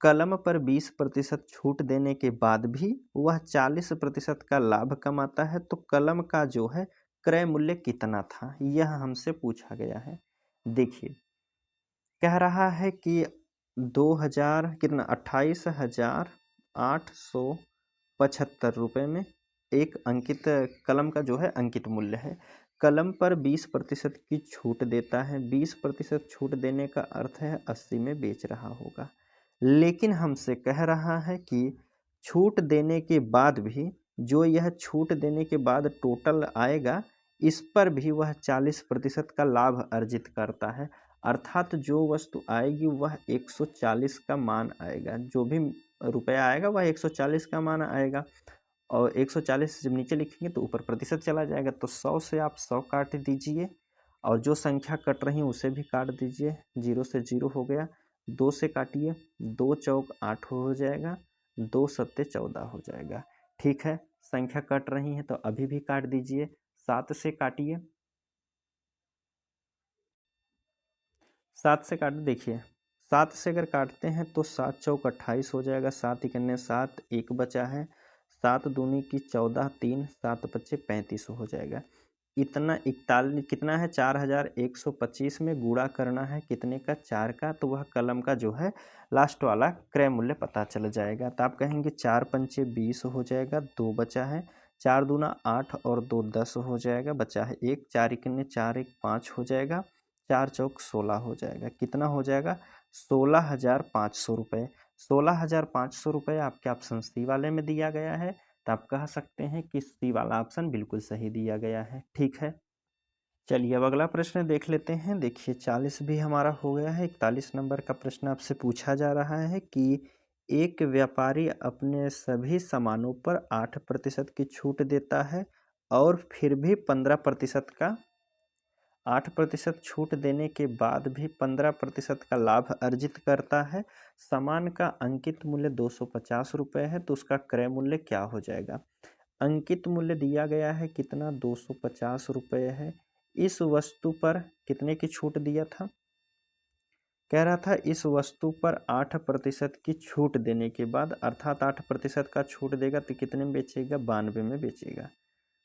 कलम पर 20% छूट देने के बाद भी वह 40% का लाभ कमाता है, तो कलम का जो है क्रय मूल्य कितना था, यह हमसे पूछा गया है। देखिए कह रहा है कि 2000 कितना 28,875 रुपये में एक अंकित कलम का जो है अंकित मूल्य है। कलम पर 20% की छूट देता है। 20% छूट देने का अर्थ है 80 में बेच रहा होगा। लेकिन हमसे कह रहा है कि छूट देने के बाद भी जो यह छूट देने के बाद टोटल आएगा, इस पर भी वह 40% का लाभ अर्जित करता है। अर्थात जो वस्तु आएगी वह 140 का मान आएगा, जो भी रुपया आएगा वह 140 का मान आएगा। और 140 जब नीचे लिखेंगे तो ऊपर प्रतिशत चला जाएगा, तो 100 से आप 100 काट दीजिए और जो संख्या कट रही है उसे भी काट दीजिए। 0 से 0 हो गया, 2 से काटिए, 2 चौक 8 हो जाएगा, 2 सत्ते 14 हो जाएगा। ठीक है, संख्या कट रही है तो अभी भी काट दीजिए। 7 से काटिए, 7 से काट देखिए, 7 से अगर काटते हैं तो 7 चौक 28 हो जाएगा, 7 इकन्ने 7, एक बचा है, 7 दूनी की 14, 3, 7 पच्चे 35 हो जाएगा। इतना 41 कितना है, 4125 में गुणा करना है कितने का, 4 का, तो वह कलम का जो है लास्ट वाला क्रय मूल्य पता चल जाएगा। तो आप कहेंगे 4 पंचे 20 हो जाएगा, 2 बचा है, 4 दूना 8 और 2 10 हो जाएगा, बचा है 1, 4 इकन्ने 4, 1 5 हो जाएगा, 4 चौक 16 हो जाएगा। कितना हो जाएगा, 16,500 रुपये। 16,500 रुपये आपके ऑप्शन सी वाले में दिया गया है। तो आप कह सकते हैं कि सी वाला ऑप्शन बिल्कुल सही दिया गया है। ठीक है, चलिए अब अगला प्रश्न देख लेते हैं। देखिए 40 भी हमारा हो गया है। 41 नंबर का प्रश्न आपसे पूछा जा रहा है कि एक व्यापारी अपने सभी सामानों पर 8% की छूट देता है और फिर भी 15% का 8% छूट देने के बाद भी 15% का लाभ अर्जित करता है। सामान का अंकित मूल्य 250 रुपये है, तो उसका क्रय मूल्य क्या हो जाएगा। अंकित मूल्य दिया गया है कितना, 250 रुपये है। इस वस्तु पर कितने की छूट दिया था, कह रहा था इस वस्तु पर 8% की छूट देने के बाद, अर्थात 8% का छूट देगा तो कितने में बेचेगा, 92 में बेचेगा।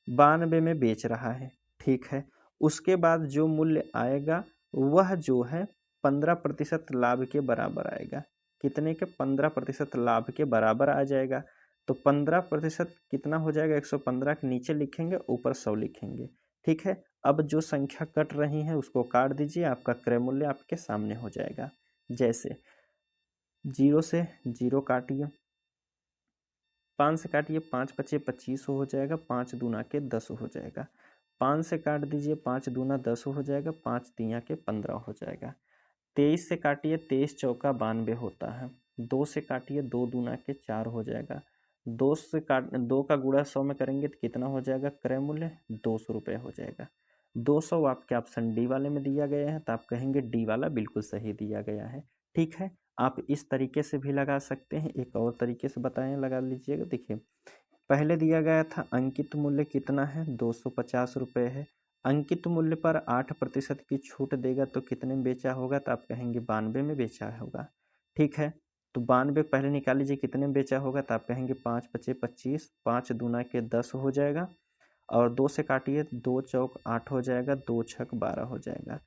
92 में बेच रहा है। ठीक है, उसके बाद जो मूल्य आएगा वह जो है 15% लाभ के बराबर आएगा। कितने के, 15% लाभ के बराबर आ जाएगा। तो 15% कितना हो जाएगा, 115 के नीचे लिखेंगे, ऊपर 100 लिखेंगे। ठीक है, अब जो संख्या कट रही है उसको काट दीजिए, आपका क्रय मूल्य आपके सामने हो जाएगा। जैसे 0 से 0 काटिए, 5 से काटिए, 5 पचे 25 हो जाएगा, 5 दूना के 10 हो जाएगा। 5 से काट दीजिए, 5 दूना 10 हो जाएगा, 5 तिया के 15 हो जाएगा। 23 से काटिए, 23 चौका 92 होता है। 2 से काटिए, 2 दूना के 4 हो जाएगा। 2 का गुणा 100 में करेंगे तो कितना हो जाएगा, क्रय मूल्य 200 रुपये हो जाएगा। 200 आपके ऑप्शन डी वाले में दिया गया है, तो आप कहेंगे डी वाला बिल्कुल सही दिया गया है। ठीक है, आप इस तरीके से भी लगा सकते हैं। एक और तरीके से बताएं, लगा लीजिएगा। देखिए, पहले दिया गया था अंकित मूल्य कितना है, 250 रुपये है। अंकित मूल्य पर 8% की छूट देगा तो कितने में बेचा होगा, तो आप कहेंगे 92 में बेचा होगा। ठीक है, तो 92 पहले निकाल लीजिए कितने में बेचा होगा, तो आप कहेंगे 5 पचे 25, 5 दूना के 10 हो जाएगा, और 2 से काटिए, 2 चौक 8 हो जाएगा, 2 छक 12 हो जाएगा।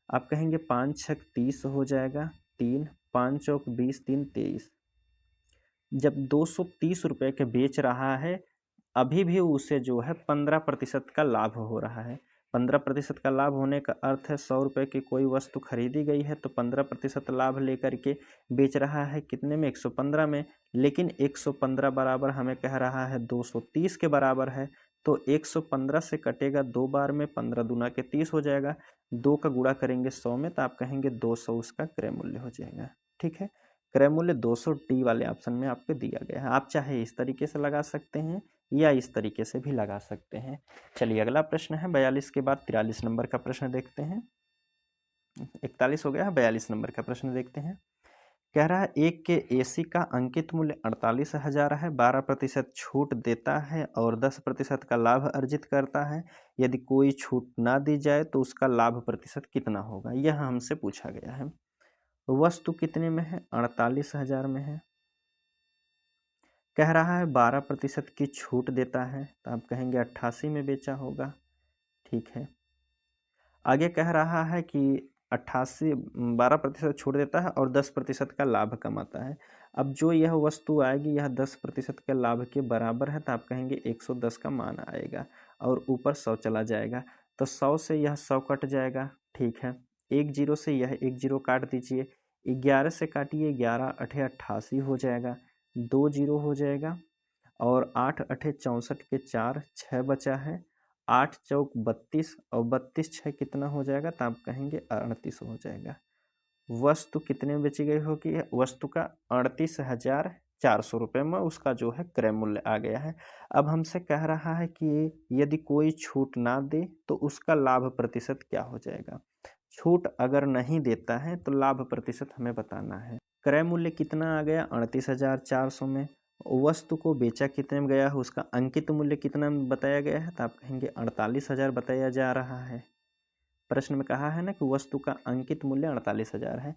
आप कहेंगे 5 छक 30 हो जाएगा, 3, 5 चौक 20, 3 23। जब 230 रुपये के बेच रहा है, अभी भी उसे जो है 15% का लाभ हो रहा है। 15% का लाभ होने का अर्थ है 100 रुपये की कोई वस्तु खरीदी गई है तो 15% लाभ लेकर के बेच रहा है कितने में, 115 में। लेकिन 115 बराबर हमें कह रहा है 230 के बराबर है, तो 115 से कटेगा 2 बार में, 15 दूना के 30 हो जाएगा। 2 का गुणा करेंगे 100 में, तो आप कहेंगे 200 उसका क्रय मूल्य हो जाएगा। ठीक है, क्रय मूल्य 200 डी वाले ऑप्शन में आपको दिया गया है। आप चाहे इस तरीके से लगा सकते हैं या इस तरीके से भी लगा सकते हैं। चलिए, अगला प्रश्न है 42 के बाद 43 नंबर का प्रश्न देखते हैं। 41 हो गया है, 42 नंबर का प्रश्न देखते हैं। कह रहा है एक के एसी का अंकित मूल्य 48,000 है, 12% छूट देता है और 10% का लाभ अर्जित करता है। यदि कोई छूट ना दी जाए तो उसका लाभ प्रतिशत कितना होगा, यह हमसे पूछा गया है। वस्तु कितने में है, 48,000 में है। कह रहा है 12% की छूट देता है, तो आप कहेंगे 88 में बेचा होगा। ठीक है, आगे कह रहा है कि 88 12% छूट देता है और 10% का लाभ कमाता है। अब जो यह वस्तु आएगी यह 10% के लाभ के बराबर है, तो आप कहेंगे 110 का मान आएगा और ऊपर 100 चला जाएगा, तो 100 से यह 100 कट जाएगा। ठीक है, 1 जीरो से यह 1 जीरो काट दीजिए, 11 से काटिए, 11 अठे 88 हो जाएगा, 2 जीरो हो जाएगा, और 8 अठे 64 के 4, 6 बचा है, 8 चौक 32 और 32 छः कितना हो जाएगा, तो आप कहेंगे 38 हो जाएगा। वस्तु कितने में बेची गई होगी, वस्तु का 38,400 रुपये में उसका जो है क्रय मूल्य आ गया है। अब हमसे कह रहा है कि यदि कोई छूट ना दे तो उसका लाभ प्रतिशत क्या हो जाएगा। छूट अगर नहीं देता है तो लाभ प्रतिशत हमें बताना है। क्रय मूल्य कितना आ गया, 38,400 में। वस्तु को बेचा कितने में गया है, उसका अंकित मूल्य कितना में बताया गया है, तो आप कहेंगे 48,000 बताया जा रहा है। प्रश्न में कहा है ना कि वस्तु का अंकित मूल्य 48,000 है।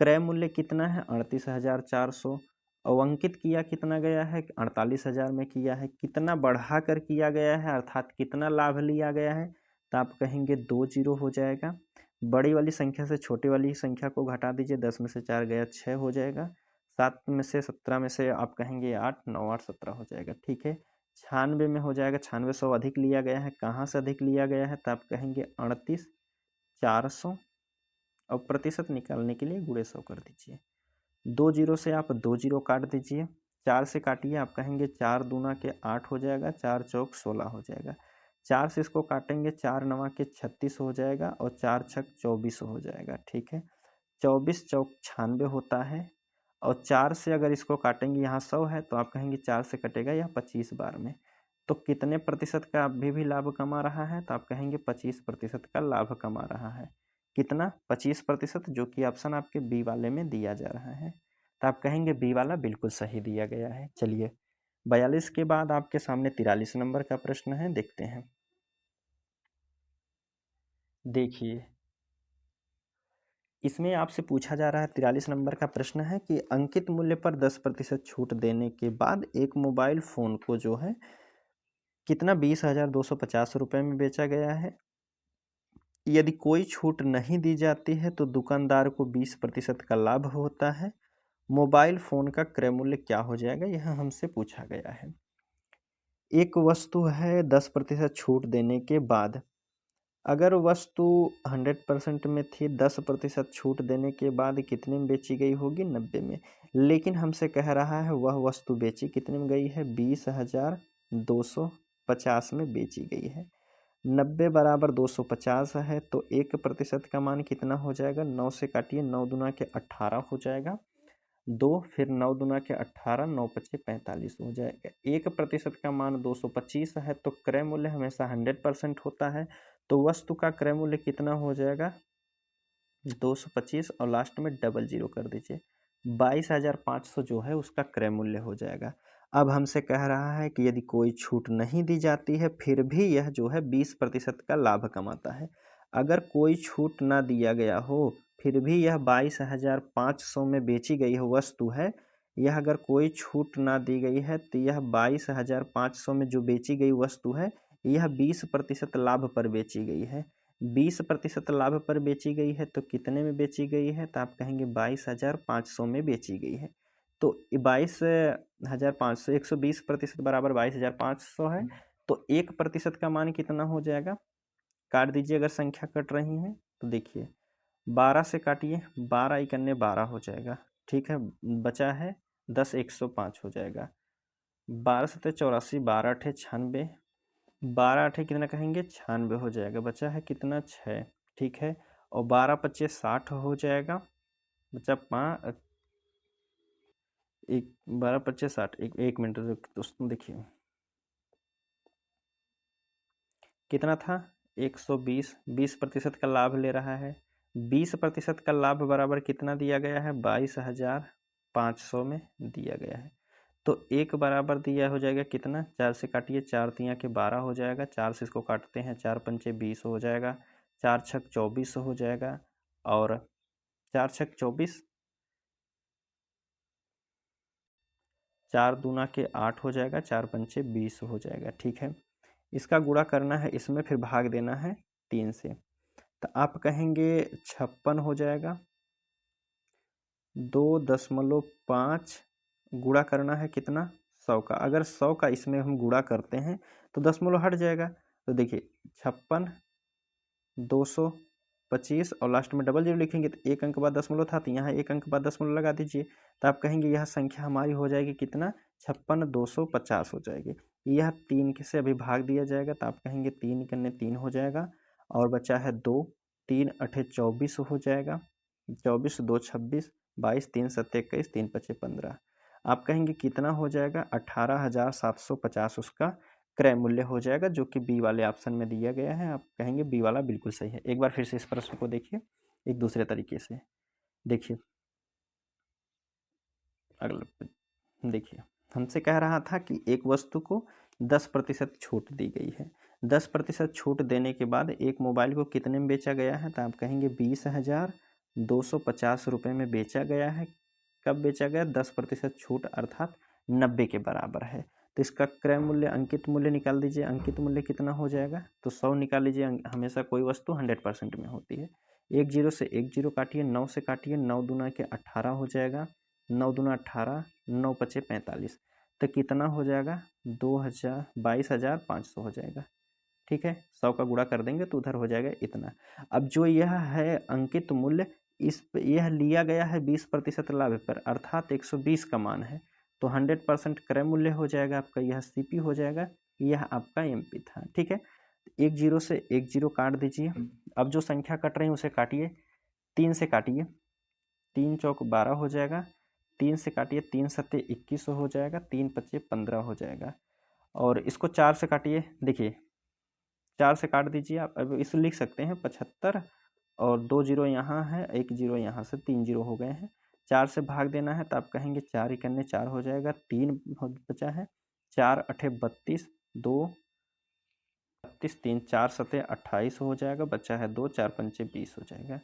क्रय मूल्य कितना है, 38,400। अवंकित किया कितना गया है, 48,000 में किया है। कितना बढ़ा कर किया गया है, अर्थात कितना लाभ लिया गया है, तो आप कहेंगे 2 जीरो हो जाएगा। बड़ी वाली संख्या से छोटी वाली संख्या को घटा दीजिए, 10 में से 4 गया 6 हो जाएगा, 7 में से 17 में से आप कहेंगे 8, 9 8 17 हो जाएगा। ठीक है, 96 में हो जाएगा। 96 100 अधिक लिया गया है, कहाँ से अधिक लिया गया है, तो आप कहेंगे 38,400 और प्रतिशत निकालने के लिए गुणे 100 कर दीजिए। 2 जीरो से आप 2 जीरो काट दीजिए, 4 से काटिए, आप कहेंगे 4 दूना के 8 हो जाएगा, 4 चौक 16 हो जाएगा। 4 से इसको काटेंगे, 4 नवा के 36 हो जाएगा और 4 छक 24 हो जाएगा। ठीक है, 24 चौक 96 होता है, और 4 से अगर इसको काटेंगे, यहाँ 100 है तो आप कहेंगे 4 से कटेगा यह 25 बार में, तो कितने प्रतिशत का अभी भी लाभ कमा रहा है, तो आप कहेंगे 25% का लाभ कमा रहा है। कितना, 25%, जो कि ऑप्शन आपके बी वाले में दिया जा रहा है, तो आप कहेंगे बी वाला बिल्कुल सही दिया गया है। चलिए, 42 के बाद आपके सामने 43 नंबर का प्रश्न है, देखते हैं। देखिए, इसमें आपसे पूछा जा रहा है, 43 नंबर का प्रश्न है कि अंकित मूल्य पर 10% छूट देने के बाद एक मोबाइल फ़ोन को जो है कितना, 20,250 रुपये में बेचा गया है। यदि कोई छूट नहीं दी जाती है तो दुकानदार को 20% का लाभ होता है। मोबाइल फ़ोन का क्रय मूल्य क्या हो जाएगा, यह हमसे पूछा गया है। एक वस्तु है 10% छूट देने के बाद, अगर वस्तु 100% में थी, 10% छूट देने के बाद कितने में बेची गई होगी, 90 में। लेकिन हमसे कह रहा है वह वस्तु बेची कितने में गई है, 20,250 में बेची गई है। 90 बराबर 250 है, तो 1% का मान कितना हो जाएगा, 9 से काटिए, 9 दूना के 18 हो जाएगा, 2 फिर 9 दूना के 18, 9 पच्चे 45 हो जाएगा। 1% का मान 225 है, तो क्रय मूल्य हमेशा 100% होता है, तो वस्तु का क्रय मूल्य कितना हो जाएगा 225 और लास्ट में डबल जीरो कर दीजिए। 22,500 जो है उसका क्रय मूल्य हो जाएगा। अब हमसे कह रहा है कि यदि कोई छूट नहीं दी जाती है फिर भी यह जो है 20% का लाभ कमाता है। अगर कोई छूट ना दिया गया हो फिर भी यह 22,500 में बेची गई वस्तु है, यह अगर कोई छूट ना दी गई है तो यह 22,500 में जो बेची गई वस्तु है यह 20% लाभ पर बेची गई है। 20% लाभ पर बेची गई है तो कितने में बेची गई है, तो आप कहेंगे 22,500 में बेची गई है। तो 22,500 120% बराबर 22,500 है। तो 1% का मान कितना हो जाएगा, काट दीजिए अगर संख्या कट रही है तो देखिए 12 से काटिए, 12 इकन्ने 12 हो जाएगा, ठीक है। बचा है 10 105 हो जाएगा। 12 सत्ते 84, 12 अठे 96, 12 अठे कितना कहेंगे 96 हो जाएगा। बचा है कितना 6, ठीक है। और 12 पच्चे 60 हो जाएगा। बचा 5 एक 12 पच्चे 60, एक मिनट दोस्तों देखिए कितना था 120, 20% का लाभ ले रहा है। 20% का लाभ बराबर कितना दिया गया है 22,500 में दिया गया है। तो एक बराबर दिया हो जाएगा कितना, 4 से काटिए, 4 तिया के 12 हो जाएगा, 4 से इसको काटते हैं, 4 पंचे 20 हो जाएगा, 4 छक 24 हो जाएगा, और 4 छक 24, 4 दूना के 8 हो जाएगा, 4 पंचे 20 हो जाएगा, ठीक है। इसका गुणा करना है इसमें, फिर भाग देना है 3 से, तो आप कहेंगे 56 हो जाएगा। 2.5 गुणा करना है कितना 100 का, अगर 100 का इसमें हम गुणा करते हैं तो दशमलव हट जाएगा। तो देखिए 56, 225 और लास्ट में डबल जीरो लिखेंगे तो एक अंक बाद दशमलव था तो यहाँ एक अंक बाद दशमलव लगा दीजिए, तो आप कहेंगे यह संख्या हमारी हो जाएगी कितना 56,250 हो जाएगी। यह 3 से अभी भाग दिया जाएगा तो आप कहेंगे 3 कन्ने 3 हो जाएगा, और बचा है 2, 3 अठे 24 हो जाएगा, 24 2 26, 22 3 7 21, 3 5 15। आप कहेंगे कितना हो जाएगा 18,750 उसका क्रय मूल्य हो जाएगा, जो कि बी वाले ऑप्शन में दिया गया है। आप कहेंगे बी वाला बिल्कुल सही है। एक बार फिर से इस प्रश्न को देखिए एक दूसरे तरीके से देखिए। अगला देखिए, हमसे कह रहा था कि एक वस्तु को 10% छूट दी गई है। 10% छूट देने के बाद एक मोबाइल को कितने में बेचा गया है, तो आप कहेंगे 20,250 रुपये में बेचा गया है। कब बेचा गया 10% छूट अर्थात 90 के बराबर है। तो इसका क्रय मूल्य अंकित मूल्य निकाल दीजिए। अंकित मूल्य कितना हो जाएगा, तो 100 निकाल लीजिए। हमेशा कोई वस्तु 100% में होती है। 1 जीरो से 1 जीरो काटिए, 9 से काटिए, 9 दूना के 18 हो जाएगा, 9 दूना 18, 9 पचे 45, तो कितना हो जाएगा 22,500 हो जाएगा, ठीक है। 100 का गुणा कर देंगे तो उधर हो जाएगा इतना। अब जो यह है अंकित मूल्य, यह लिया गया है 20% लाभ पर अर्थात 120 का मान है, तो 100% क्रय मूल्य हो जाएगा आपका, यह सीपी हो जाएगा, यह आपका एमपी था, ठीक है। 1 जीरो से 1 जीरो काट दीजिए। अब जो संख्या कट रही है उसे काटिए, 3 से काटिए, 3 चौक 12 हो जाएगा, 3 से काटिए, 3 सत्ते 21 हो जाएगा, 3 पच्चे 15 हो जाएगा, और इसको 4 से काटिए। देखिए 4 से काट दीजिए आप, अब इसे लिख सकते हैं 75, और 2 जीरो यहाँ है, 1 जीरो यहाँ से, 3 जीरो हो गए हैं। 4 से भाग देना है तो आप कहेंगे 4 इकन्ने 4 हो जाएगा, 3 बचा है, 4 अठे 32, 2 32, 3 4 सत्ते 28 हो जाएगा, बचा है 2, 4 पंचे 20 हो जाएगा।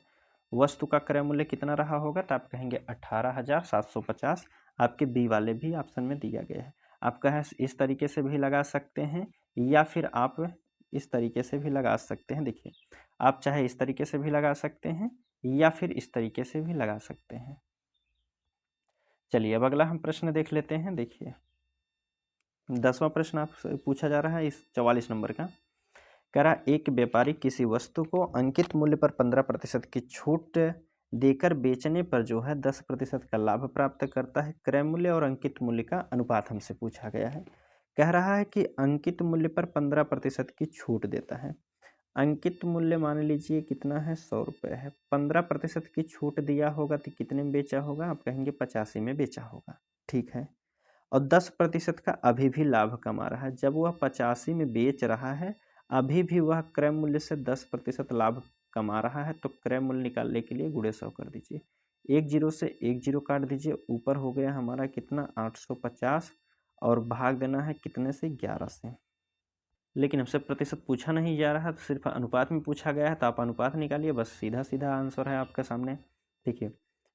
वस्तु का क्रय मूल्य कितना रहा होगा, तो आप कहेंगे 18,750। आपके बी वाले भी ऑप्शन में दिया गया है। आप कहें इस तरीके से भी लगा सकते हैं, या फिर आप इस तरीके से भी लगा सकते हैं। देखिए आप चाहे इस तरीके से भी लगा सकते हैं या फिर इस तरीके से भी लगा सकते हैं। चलिए अब अगला हम प्रश्न देख लेते हैं। देखिए 10वां प्रश्न आपसे पूछा जा रहा है इस 44 नंबर का। कह रहा एक व्यापारी किसी वस्तु को अंकित मूल्य पर 15% की छूट देकर बेचने पर जो है 10% का लाभ प्राप्त करता है। क्रय मूल्य और अंकित मूल्य का अनुपात हमसे पूछा गया है। कह रहा है कि अंकित मूल्य पर 15% की छूट देता है। अंकित मूल्य मान लीजिए कितना है 100 रुपये है, 15% की छूट दिया होगा तो कितने में बेचा होगा, आप कहेंगे 85 में बेचा होगा, ठीक है। और 10% का अभी भी लाभ कमा रहा है। जब वह 85 में बेच रहा है अभी भी वह क्रय मूल्य से 10% लाभ कमा रहा है, तो क्रय मूल्य निकालने के लिए गुणे 100 कर दीजिए। एक जीरो से एक जीरो काट दीजिए, ऊपर हो गया हमारा कितना 850 और भाग देना है कितने से 11 से। लेकिन हमसे प्रतिशत पूछा नहीं जा रहा, तो सिर्फ अनुपात में पूछा गया है, तो आप अनुपात निकालिए, बस सीधा सीधा आंसर है आपके सामने। देखिए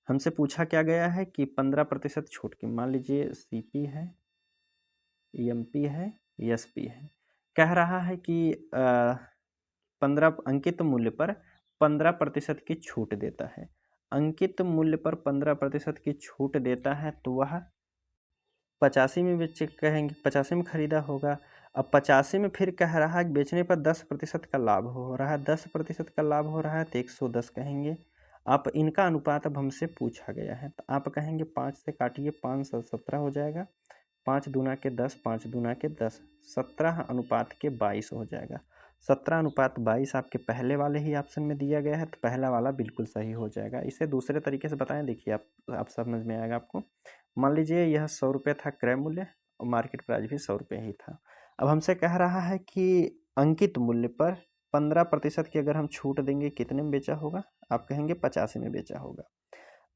हमसे पूछा क्या गया है कि 15% छूट की, मान लीजिए सीपी है, ईएमपी है, एसपी है, कह रहा है कि 15 अंकित मूल्य पर 15% की छूट देता है। अंकित मूल्य पर 15% की छूट देता है, तो वह 85 में बेच कहेंगे 85 में खरीदा होगा। अब 85 में फिर कह रहा है कि बेचने पर 10% का लाभ हो रहा है, 10% का लाभ हो रहा है तो 110 कहेंगे। आप इनका अनुपात अब हमसे पूछा गया है, तो आप कहेंगे 5 से काटिए, 5 से 17 हो जाएगा, 5 दूना के 10, 5 दूना के 10, 17 अनुपात के 22 हो जाएगा। 17 अनुपात 22 आपके पहले वाले ही ऑप्शन में दिया गया है, तो पहला वाला बिल्कुल सही हो जाएगा। इसे दूसरे तरीके से बताएं, देखिए आप समझ में आएगा आपको। मान लीजिए यह 100 रुपये था क्रय मूल्य और मार्केट प्राइस भी 100 रुपये ही था। अब हमसे कह रहा है कि अंकित मूल्य पर 15% की अगर हम छूट देंगे कितने में बेचा होगा, आप कहेंगे 85 में बेचा होगा।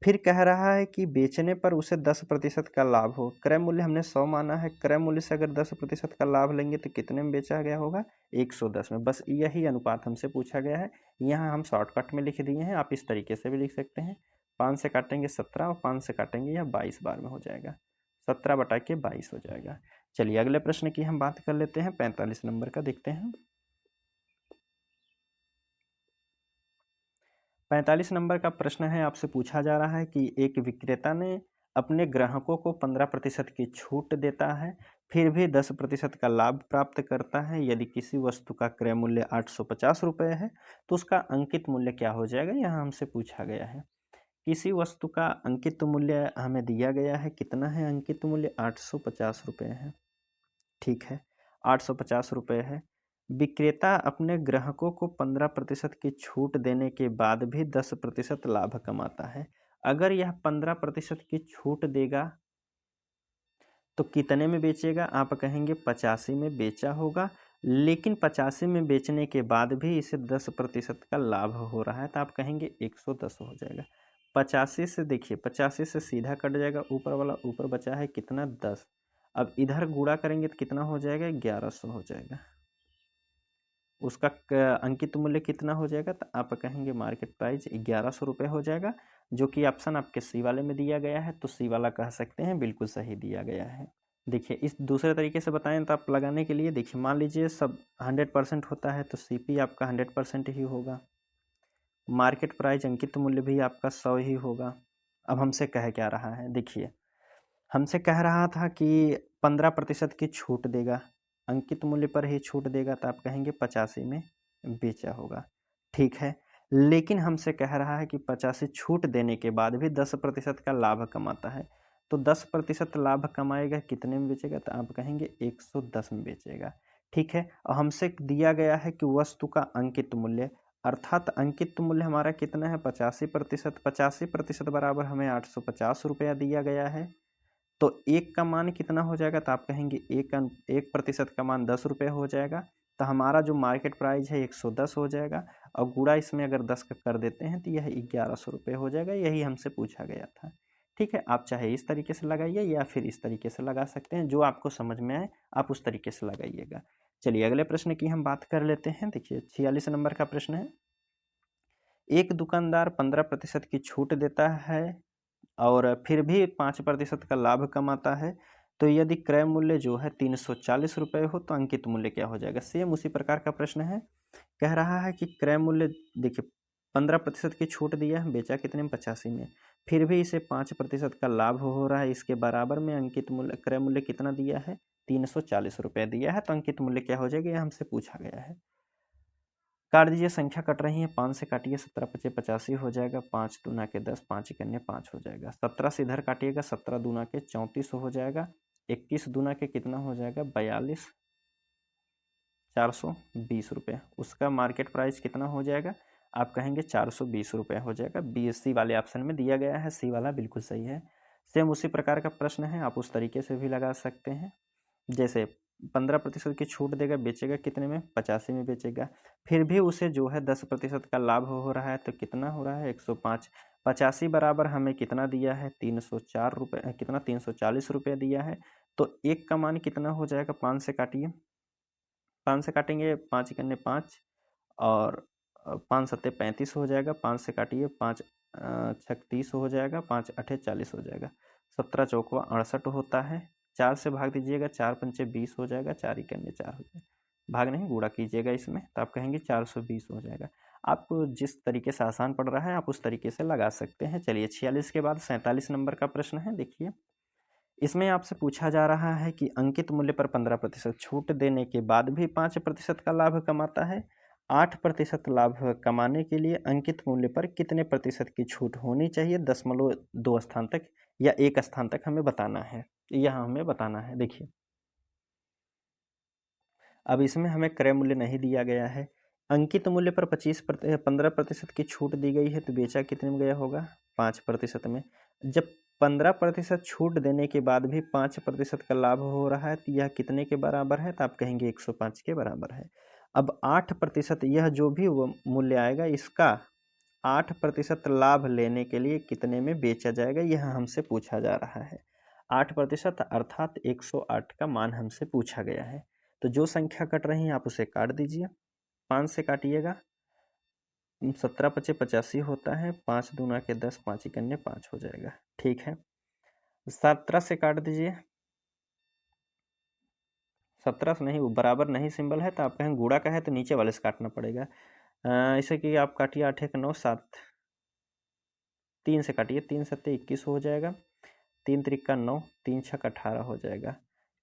फिर कह रहा है कि बेचने पर उसे 10% का लाभ हो। क्रय मूल्य हमने 100 माना है, क्रय मूल्य से अगर 10% का लाभ लेंगे तो कितने में बेचा गया होगा, 110 में। बस यही अनुपात हमसे पूछा गया है। यहाँ हम शॉर्टकट में लिख दिए हैं, आप इस तरीके से भी लिख सकते हैं। 5 से काटेंगे 17 और 5 से काटेंगे यह 22 बार में हो जाएगा, 17/22 हो जाएगा। चलिए अगले प्रश्न की हम बात कर लेते हैं, 45 नंबर का देखते हैं। 45 नंबर का प्रश्न है, आपसे पूछा जा रहा है कि एक विक्रेता ने अपने ग्राहकों को 15% की छूट देता है, फिर भी 10% का लाभ प्राप्त करता है। यदि किसी वस्तु का क्रय मूल्य 850 रुपये है, तो उसका अंकित मूल्य क्या हो जाएगा, यहाँ हमसे पूछा गया है। किसी वस्तु का अंकित मूल्य हमें दिया गया है, कितना है अंकित मूल्य, 850 रुपये है। ठीक है, 850 रुपये है। विक्रेता अपने ग्राहकों को 15% की छूट देने के बाद भी 10% लाभ कमाता है। अगर यह 15% की छूट देगा तो कितने में बेचेगा, आप कहेंगे 85 में बेचा होगा। लेकिन 85 में बेचने के बाद भी इसे 10% का लाभ हो रहा है, तो आप कहेंगे 110 हो जाएगा। 85 से देखिए, 85 से सीधा कट जाएगा, ऊपर वाला ऊपर बचा है कितना, 10। अब इधर गुणा करेंगे तो कितना हो जाएगा, 1100 हो जाएगा। उसका अंकित मूल्य कितना हो जाएगा, तो आप कहेंगे मार्केट प्राइस 1100 रुपये हो जाएगा, जो कि ऑप्शन आपके सी वाले में दिया गया है, तो सी वाला कह सकते हैं, बिल्कुल सही दिया गया है। देखिए इस दूसरे तरीके से बताएं तो आप लगाने के लिए, देखिए मान लीजिए सब 100% होता है, तो सीपी आपका 100% ही होगा, मार्केट प्राइस अंकित मूल्य भी आपका 100 ही होगा। अब हमसे कह क्या रहा है, देखिए हमसे कह रहा था कि 15% की छूट देगा, अंकित मूल्य पर ही छूट देगा, तो आप कहेंगे 85 में बेचा होगा। ठीक है, लेकिन हमसे कह रहा है कि 85 छूट देने के बाद भी 10% का लाभ कमाता है, तो 10% लाभ कमाएगा, कितने में बेचेगा, तो आप कहेंगे 110 में बेचेगा। ठीक है, और हमसे दिया गया है कि वस्तु का अंकित मूल्य, अर्थात अंकित मूल्य हमारा कितना है, 85%। 85% बराबर हमें 850 रुपया दिया गया है, तो एक का मान कितना हो जाएगा, तो आप कहेंगे 1% का मान 10 रुपये हो जाएगा, तो हमारा जो मार्केट प्राइस है 110 हो जाएगा, और गुणा इसमें अगर 10 का कर देते हैं तो यह 1100 रुपये हो जाएगा। यही हमसे पूछा गया था। ठीक है, आप चाहे इस तरीके से लगाइए या फिर इस तरीके से लगा सकते हैं, जो आपको समझ में आए आप उस तरीके से लगाइएगा। चलिए अगले प्रश्न की हम बात कर लेते हैं। देखिए 46 नंबर का प्रश्न है, एक दुकानदार 15% की छूट देता है और फिर भी 5% का लाभ कमाता है, तो यदि क्रय मूल्य जो है 340 रुपये हो, तो अंकित मूल्य क्या हो जाएगा। सेम उसी प्रकार का प्रश्न है, कह रहा है कि क्रय मूल्य, देखिए 15% की छूट दिया है, बेचा कितने में, 85 में, फिर भी इसे 5% का लाभ हो रहा है, इसके बराबर में अंकित मूल्य, क्रय मूल्य कितना दिया है, 340 रुपये दिया है, तो अंकित मूल्य क्या हो जाएगा, यह हमसे पूछा गया है। काट दीजिए, संख्या कट रही है, 5 से काटिए, 17 पचे 85 हो जाएगा, 5 दूना के 10, 5 इकन्ने 5 हो जाएगा। 17 से इधर काटिएगा, 17 दूना के 34 हो जाएगा, 21 दूना के कितना हो जाएगा, 42, 420 रुपये। उसका मार्केट प्राइस कितना हो जाएगा, आप कहेंगे 420 रुपये हो जाएगा। बी सी वाले ऑप्शन में दिया गया है, सी वाला बिल्कुल सही है। सेम उसी प्रकार का प्रश्न है, आप उस तरीके से भी लगा सकते हैं। जैसे 15% की छूट देगा, बेचेगा कितने में, 85 में बेचेगा। फिर भी उसे जो है 10% का लाभ हो रहा है, तो कितना हो रहा है, 105। 85 बराबर हमें कितना दिया है, 304 रुपये, कितना 340 रुपये दिया है। तो एक का मान कितना हो जाएगा, 5 से काटिए, 5 से काटेंगे, 5 करने 5 और 5 सत्ते 35 हो जाएगा, 5 से काटिए, 5 छक 30 हो जाएगा, 5 अठे 40 हो जाएगा, 17 चौकवा 68 होता है। 4 से भाग दीजिएगा, 4 पंचे 20 हो जाएगा, 4 ही करने 4 हो जाएगा, भाग नहीं गुणा कीजिएगा इसमें, तो आप कहेंगे 420 हो जाएगा। आप जिस तरीके से आसान पड़ रहा है आप उस तरीके से लगा सकते हैं। चलिए 46 के बाद 47 नंबर का प्रश्न है, देखिए। इसमें आपसे पूछा जा रहा है कि अंकित मूल्य पर 15% छूट देने के बाद भी 5% का लाभ कमाता है। 8% लाभ कमाने के लिए अंकित मूल्य पर कितने प्रतिशत की छूट होनी चाहिए, 0.2 स्थान तक या 1 स्थान तक हमें बताना है, यह हमें बताना है। देखिए अब इसमें हमें क्रय मूल्य नहीं दिया गया है, अंकित मूल्य पर 15% की छूट दी गई है, तो बेचा कितने में गया होगा, 5% में। जब 15% छूट देने के बाद भी 5% का लाभ हो रहा है, तो यह कितने के बराबर है, तो आप कहेंगे 105 के बराबर है। अब 8%, यह जो भी वो मूल्य आएगा इसका 8% लाभ लेने के लिए कितने में बेचा जाएगा, यह हमसे पूछा जा रहा है। 8% अर्थात 108 का मान हमसे पूछा गया है। तो जो संख्या कट रही है आप उसे काट दीजिए, 5 से काटिएगा, 17 पचे 85 होता है, 5 दूना के 10, 5 इकन्ने 5 हो जाएगा, ठीक है। 17 से काट दीजिए, 17 से नहीं, वो बराबर नहीं सिंबल है, तो आप कहें गुणा का है तो नीचे वाले से काटना पड़ेगा। इसे कि आप काटिए, 8 एक 9, 7, 3 से काटिए, 3 सत्ते 21 हो जाएगा, 3 त्रिका 9, 3 छक 18 हो जाएगा,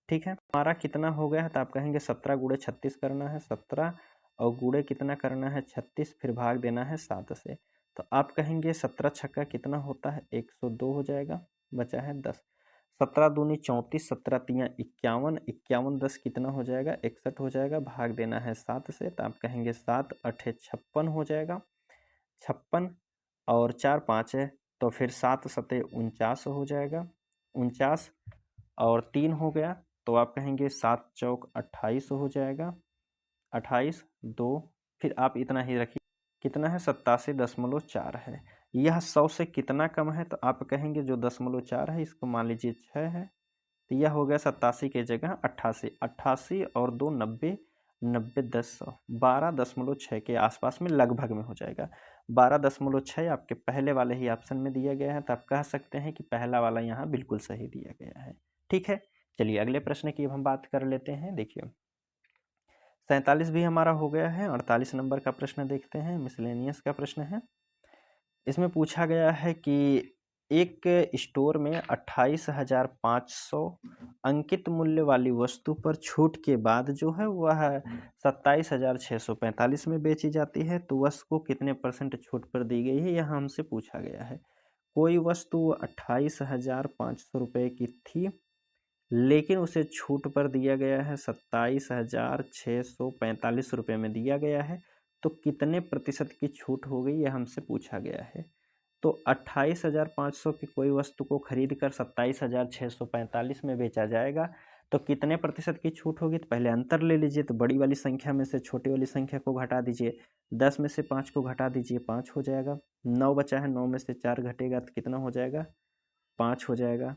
ठीक है। हमारा कितना हो गया है, तो आप कहेंगे 17 गुणे 36 करना है, 17 और गुणे कितना करना है 36, फिर भाग देना है 7 से, तो आप कहेंगे 17 छक्का कितना होता है, 102 हो जाएगा, बचा है 10। 17 दूनी 34, 17 तियाँ 51, 51 10 कितना हो जाएगा, 61 हो जाएगा, भाग देना है 7 से, तो आप कहेंगे 7 अठे 56 हो जाएगा, 56 और 4 5 है, तो फिर 7 सते 49 हो जाएगा, 49 और 3 हो गया, तो आप कहेंगे 7 चौक 28 हो जाएगा, 28 2, फिर आप इतना ही रखिए, कितना है 87.4 है। यह 100 से कितना कम है, तो आप कहेंगे जो 0.4 है इसको मान लीजिए 6 है, तो यह हो गया 87 की जगह 88, 88 और 2 90, 90 10 100, 12.6 के आसपास में लगभग में हो जाएगा। 12.6 आपके पहले वाले ही ऑप्शन में दिया गया है, तो आप कह सकते हैं कि पहला वाला यहाँ बिल्कुल सही दिया गया है, ठीक है। चलिए अगले प्रश्न की अब हम बात कर लेते हैं। देखिए 47 भी हमारा हो गया है, 48 नंबर का प्रश्न देखते हैं, मिसलेनियस का प्रश्न है। इसमें पूछा गया है कि एक स्टोर में 28,500 अंकित मूल्य वाली वस्तु पर छूट के बाद जो है वह 27,645 में बेची जाती है, तो वस्तु को कितने % छूट पर दी गई है, यह हमसे पूछा गया है। कोई वस्तु 28,500 रुपये की थी, लेकिन उसे छूट पर दिया गया है 27,645 रुपये में दिया गया है, तो कितने प्रतिशत की छूट हो गई, यह हमसे पूछा गया है। तो 28,500 की कोई वस्तु को खरीद कर 27,645 में बेचा जाएगा, तो कितने प्रतिशत की छूट होगी, तो पहले अंतर ले लीजिए, तो बड़ी वाली संख्या में से छोटी वाली संख्या को घटा दीजिए, 10 में से 5 को घटा दीजिए, 5 हो जाएगा, 9 बचा है, 9 में से 4 घटेगा तो कितना हो जाएगा, 5 हो जाएगा,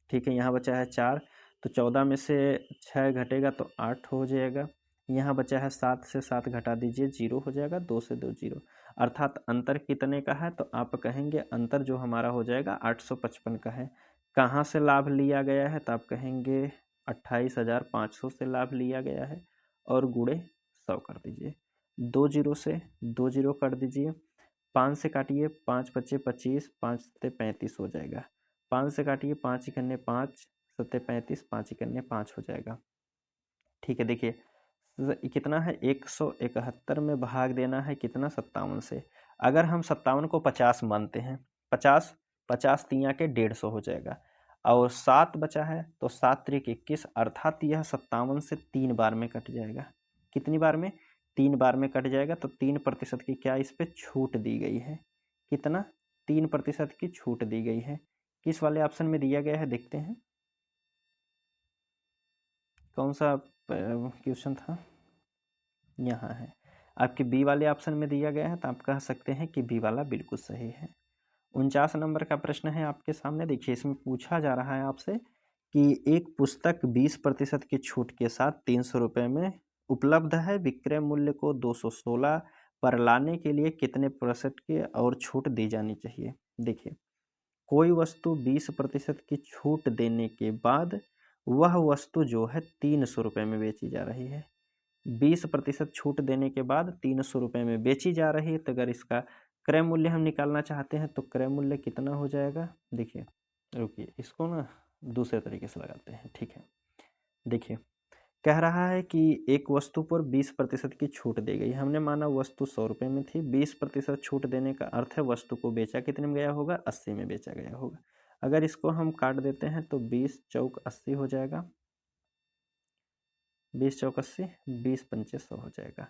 ठीक है। यहाँ बचा है 4, तो 14 में से 6 घटेगा तो 8 हो जाएगा, यहाँ बचा है 7 से 7 घटा दीजिए, 0 हो जाएगा, 2 से 2 0, अर्थात अंतर कितने का है, तो आप कहेंगे अंतर जो हमारा हो जाएगा 855 का है। कहाँ से लाभ लिया गया है, तो आप कहेंगे 28,500 से लाभ लिया गया है, और गुणे 100 कर दीजिए, 2 0 से 2 0 कर दीजिए, 5 से काटिए, 5 पच्चे 25, 5 सत्ते 35 हो जाएगा, 5 से काटिए, 5 इकन्ने 5 सत्ते 35, 5 इकन्ने 5 हो जाएगा, ठीक है। देखिए कितना है, 171 में भाग देना है कितना, 57 से। अगर हम 57 को 50 मानते हैं, 50 50 तियाँ के 150 हो जाएगा, और 7 बचा है, तो 7 त्रिक 21, अर्थात यह 57 से 3 बार में कट जाएगा। कितनी बार में, 3 बार में कट जाएगा, तो 3% की क्या इस पे छूट दी गई है, कितना, 3% की छूट दी गई है। किस वाले ऑप्शन में दिया गया है देखते हैं। कौन सा क्वेश्चन था, यहाँ है आपके बी वाले ऑप्शन में दिया गया है, तो आप कह सकते हैं कि बी वाला बिल्कुल सही है। 49 नंबर का प्रश्न है आपके सामने। देखिए इसमें पूछा जा रहा है आपसे कि एक पुस्तक 20% की छूट के साथ 300 रुपये में उपलब्ध है, विक्रय मूल्य को 216 पर लाने के लिए कितने प्रतिशत की और छूट दी जानी चाहिए। देखिए कोई वस्तु 20% की छूट देने के बाद वह वस्तु जो है 300 रुपये में बेची जा रही है। 20% छूट देने के बाद 300 रुपये में बेची जा रही है, तो अगर इसका क्रय मूल्य हम निकालना चाहते हैं तो क्रय मूल्य कितना हो जाएगा। देखिए रुकिए, इसको ना दूसरे तरीके से लगाते हैं, ठीक है। देखिए कह रहा है कि एक वस्तु पर 20% की छूट दी गई। हमने माना वस्तु 100 रुपये में थी, 20% छूट देने का अर्थ है वस्तु को बेचा कितने में गया होगा, 80 में बेचा गया होगा। अगर इसको हम काट देते हैं तो 20 चौक 80 हो जाएगा, 20 चौक 80, 20 पंचे 100 हो जाएगा।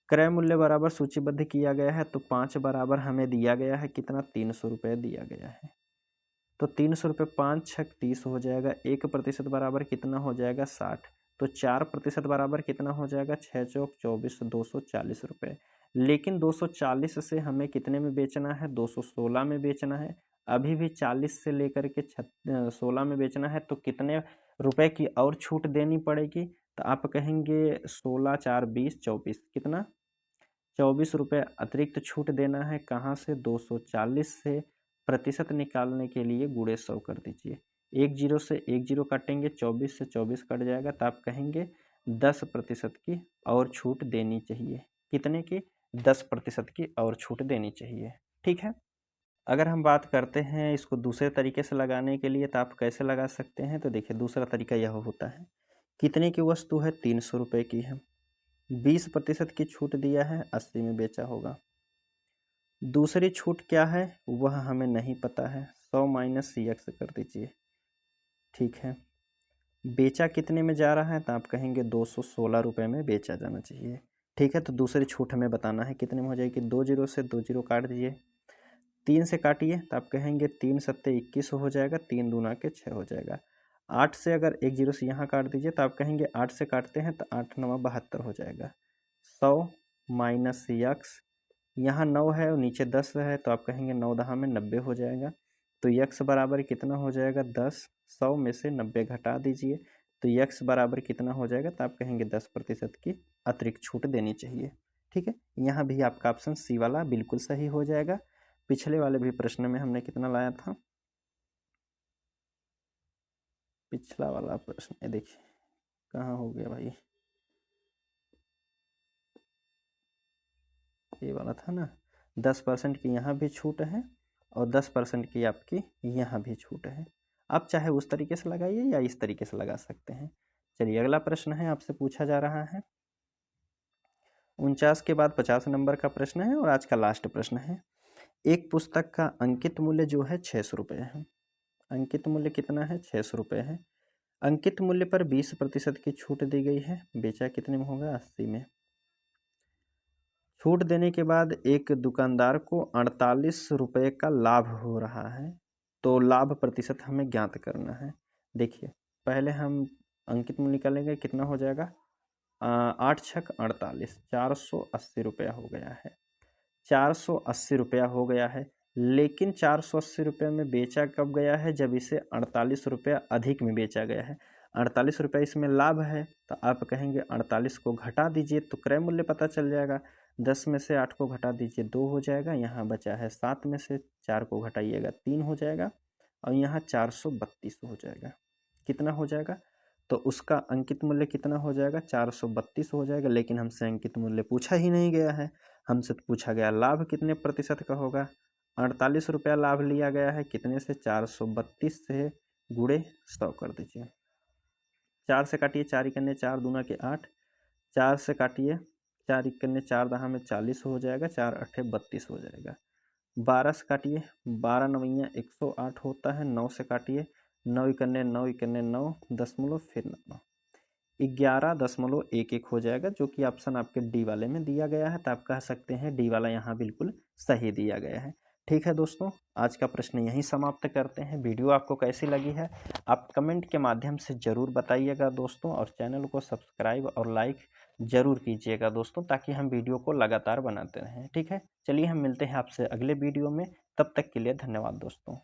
क्रय मूल्य बराबर सूचीबद्ध किया गया है, तो 5 बराबर हमें दिया गया है कितना, 300 रुपये दिया गया है। तो 300 रुपये 5 छक 30 हो जाएगा। 1% बराबर कितना हो जाएगा, 60। तो 4% बराबर कितना हो जाएगा, 6 चौक 24, 240 रुपये। लेकिन 240 से हमें कितने में बेचना है, 216 में बेचना है। अभी भी 40 से लेकर के 16 में बेचना है, तो कितने रुपए की और छूट देनी पड़ेगी। तो आप कहेंगे 16 4 20 24, कितना 24 रुपये अतिरिक्त छूट देना है। कहाँ से, 240 से प्रतिशत निकालने के लिए गुणे 100 कर दीजिए। 1 जीरो से 1 जीरो काटेंगे, 24 से 24 कट जाएगा, तो आप कहेंगे 10% की और छूट देनी चाहिए। कितने की, 10% की और छूट देनी चाहिए, ठीक है। अगर हम बात करते हैं इसको दूसरे तरीके से लगाने के लिए, तो आप कैसे लगा सकते हैं। तो देखिए दूसरा तरीका यह होता है, कितने की वस्तु है, 300 रुपये की है, 20% की छूट दिया है, 80 में बेचा होगा। दूसरी छूट क्या है वह हमें नहीं पता है, 100 माइनस x कर दीजिए, ठीक है। बेचा कितने में जा रहा है, तो आप कहेंगे 216 रुपये में बेचा जाना चाहिए, ठीक है। तो दूसरी छूट हमें बताना है कितने में हो जाएगी। 2 जीरो से 2 जीरो काट दीजिए, 3 से काटिए, तो आप कहेंगे 3 सत्ते 21 हो जाएगा, 3 दूना के 6 हो जाएगा। 8 से अगर 1 जीरो से यहाँ काट दीजिए, तो आप कहेंगे 8 से काटते हैं तो 8 9 72 हो जाएगा। 100 माइनस x, यहाँ 9 है और नीचे 10 है, तो आप कहेंगे 9 दहा में 90 हो जाएगा। तो x बराबर कितना हो जाएगा, 10। 100 में से 90 घटा दीजिए, तो x बराबर कितना हो जाएगा, तो आप कहेंगे 10% की अतिरिक्त छूट देनी चाहिए, ठीक है। यहाँ भी आपका ऑप्शन सी वाला बिल्कुल सही हो जाएगा। पिछले वाले भी प्रश्न में हमने कितना लाया था, पिछला वाला प्रश्न देखिए कहाँ हो गया भाई, ये वाला था ना। 10% की यहाँ भी छूट है और 10% की आपकी यहाँ भी छूट है। आप चाहे उस तरीके से लगाइए या इस तरीके से लगा सकते हैं। चलिए अगला प्रश्न है, आपसे पूछा जा रहा है 49 के बाद 50 नंबर का प्रश्न है और आज का लास्ट प्रश्न है। एक पुस्तक का अंकित मूल्य जो है 600 रुपये है। अंकित मूल्य कितना है, 600 रुपये है। अंकित मूल्य पर 20% की छूट दी गई है, बेचा कितने में होगा, 80 में। छूट देने के बाद एक दुकानदार को 48 रुपये का लाभ हो रहा है, तो लाभ प्रतिशत हमें ज्ञात करना है। देखिए पहले हम अंकित मूल्य निकालेंगे, कितना हो जाएगा, 8 छक 48, 480 रुपया हो गया है। 480 रुपया हो गया है, लेकिन 480 रुपये में बेचा कब गया है, जब इसे 48 रुपया अधिक में बेचा गया है। 48 रुपया इसमें लाभ है, तो आप कहेंगे 48 को घटा दीजिए तो क्रय मूल्य पता चल जाएगा। 10 में से 8 को घटा दीजिए, 2 हो जाएगा। यहाँ बचा है 7 में से 4 को घटाइएगा, 3 हो जाएगा। और यहाँ 432 हो जाएगा, कितना हो जाएगा, तो उसका अंकित मूल्य कितना हो जाएगा, 432 हो जाएगा। लेकिन हमसे अंकित मूल्य पूछा ही नहीं गया है, हमसे पूछा गया लाभ कितने प्रतिशत का होगा। 48 रुपया लाभ लिया गया है, कितने से, 432 से गुणे 100 कर दीजिए। 4 से काटिए, 4 इकन्ने 4 दूना के 8, 4 से काटिए, 4 इकन्ने 4 दहा में 40 हो जाएगा, 4 अट्ठे 32 हो जाएगा। 12 से काटिए, 12 नवैया 108 होता है। 9 से काटिए, 9 इकन्ने 9 इकन्ने 9 दशमलव फिर 9, 11.11 हो जाएगा, जो कि ऑप्शन आपके डी वाले में दिया गया है। तो आप कह सकते हैं डी वाला यहाँ बिल्कुल सही दिया गया है। ठीक है दोस्तों, आज का प्रश्न यहीं समाप्त करते हैं। वीडियो आपको कैसी लगी है आप कमेंट के माध्यम से ज़रूर बताइएगा दोस्तों, और चैनल को सब्सक्राइब और लाइक ज़रूर कीजिएगा दोस्तों, ताकि हम वीडियो को लगातार बनाते रहें। ठीक है, चलिए हम मिलते हैं आपसे अगले वीडियो में, तब तक के लिए धन्यवाद दोस्तों।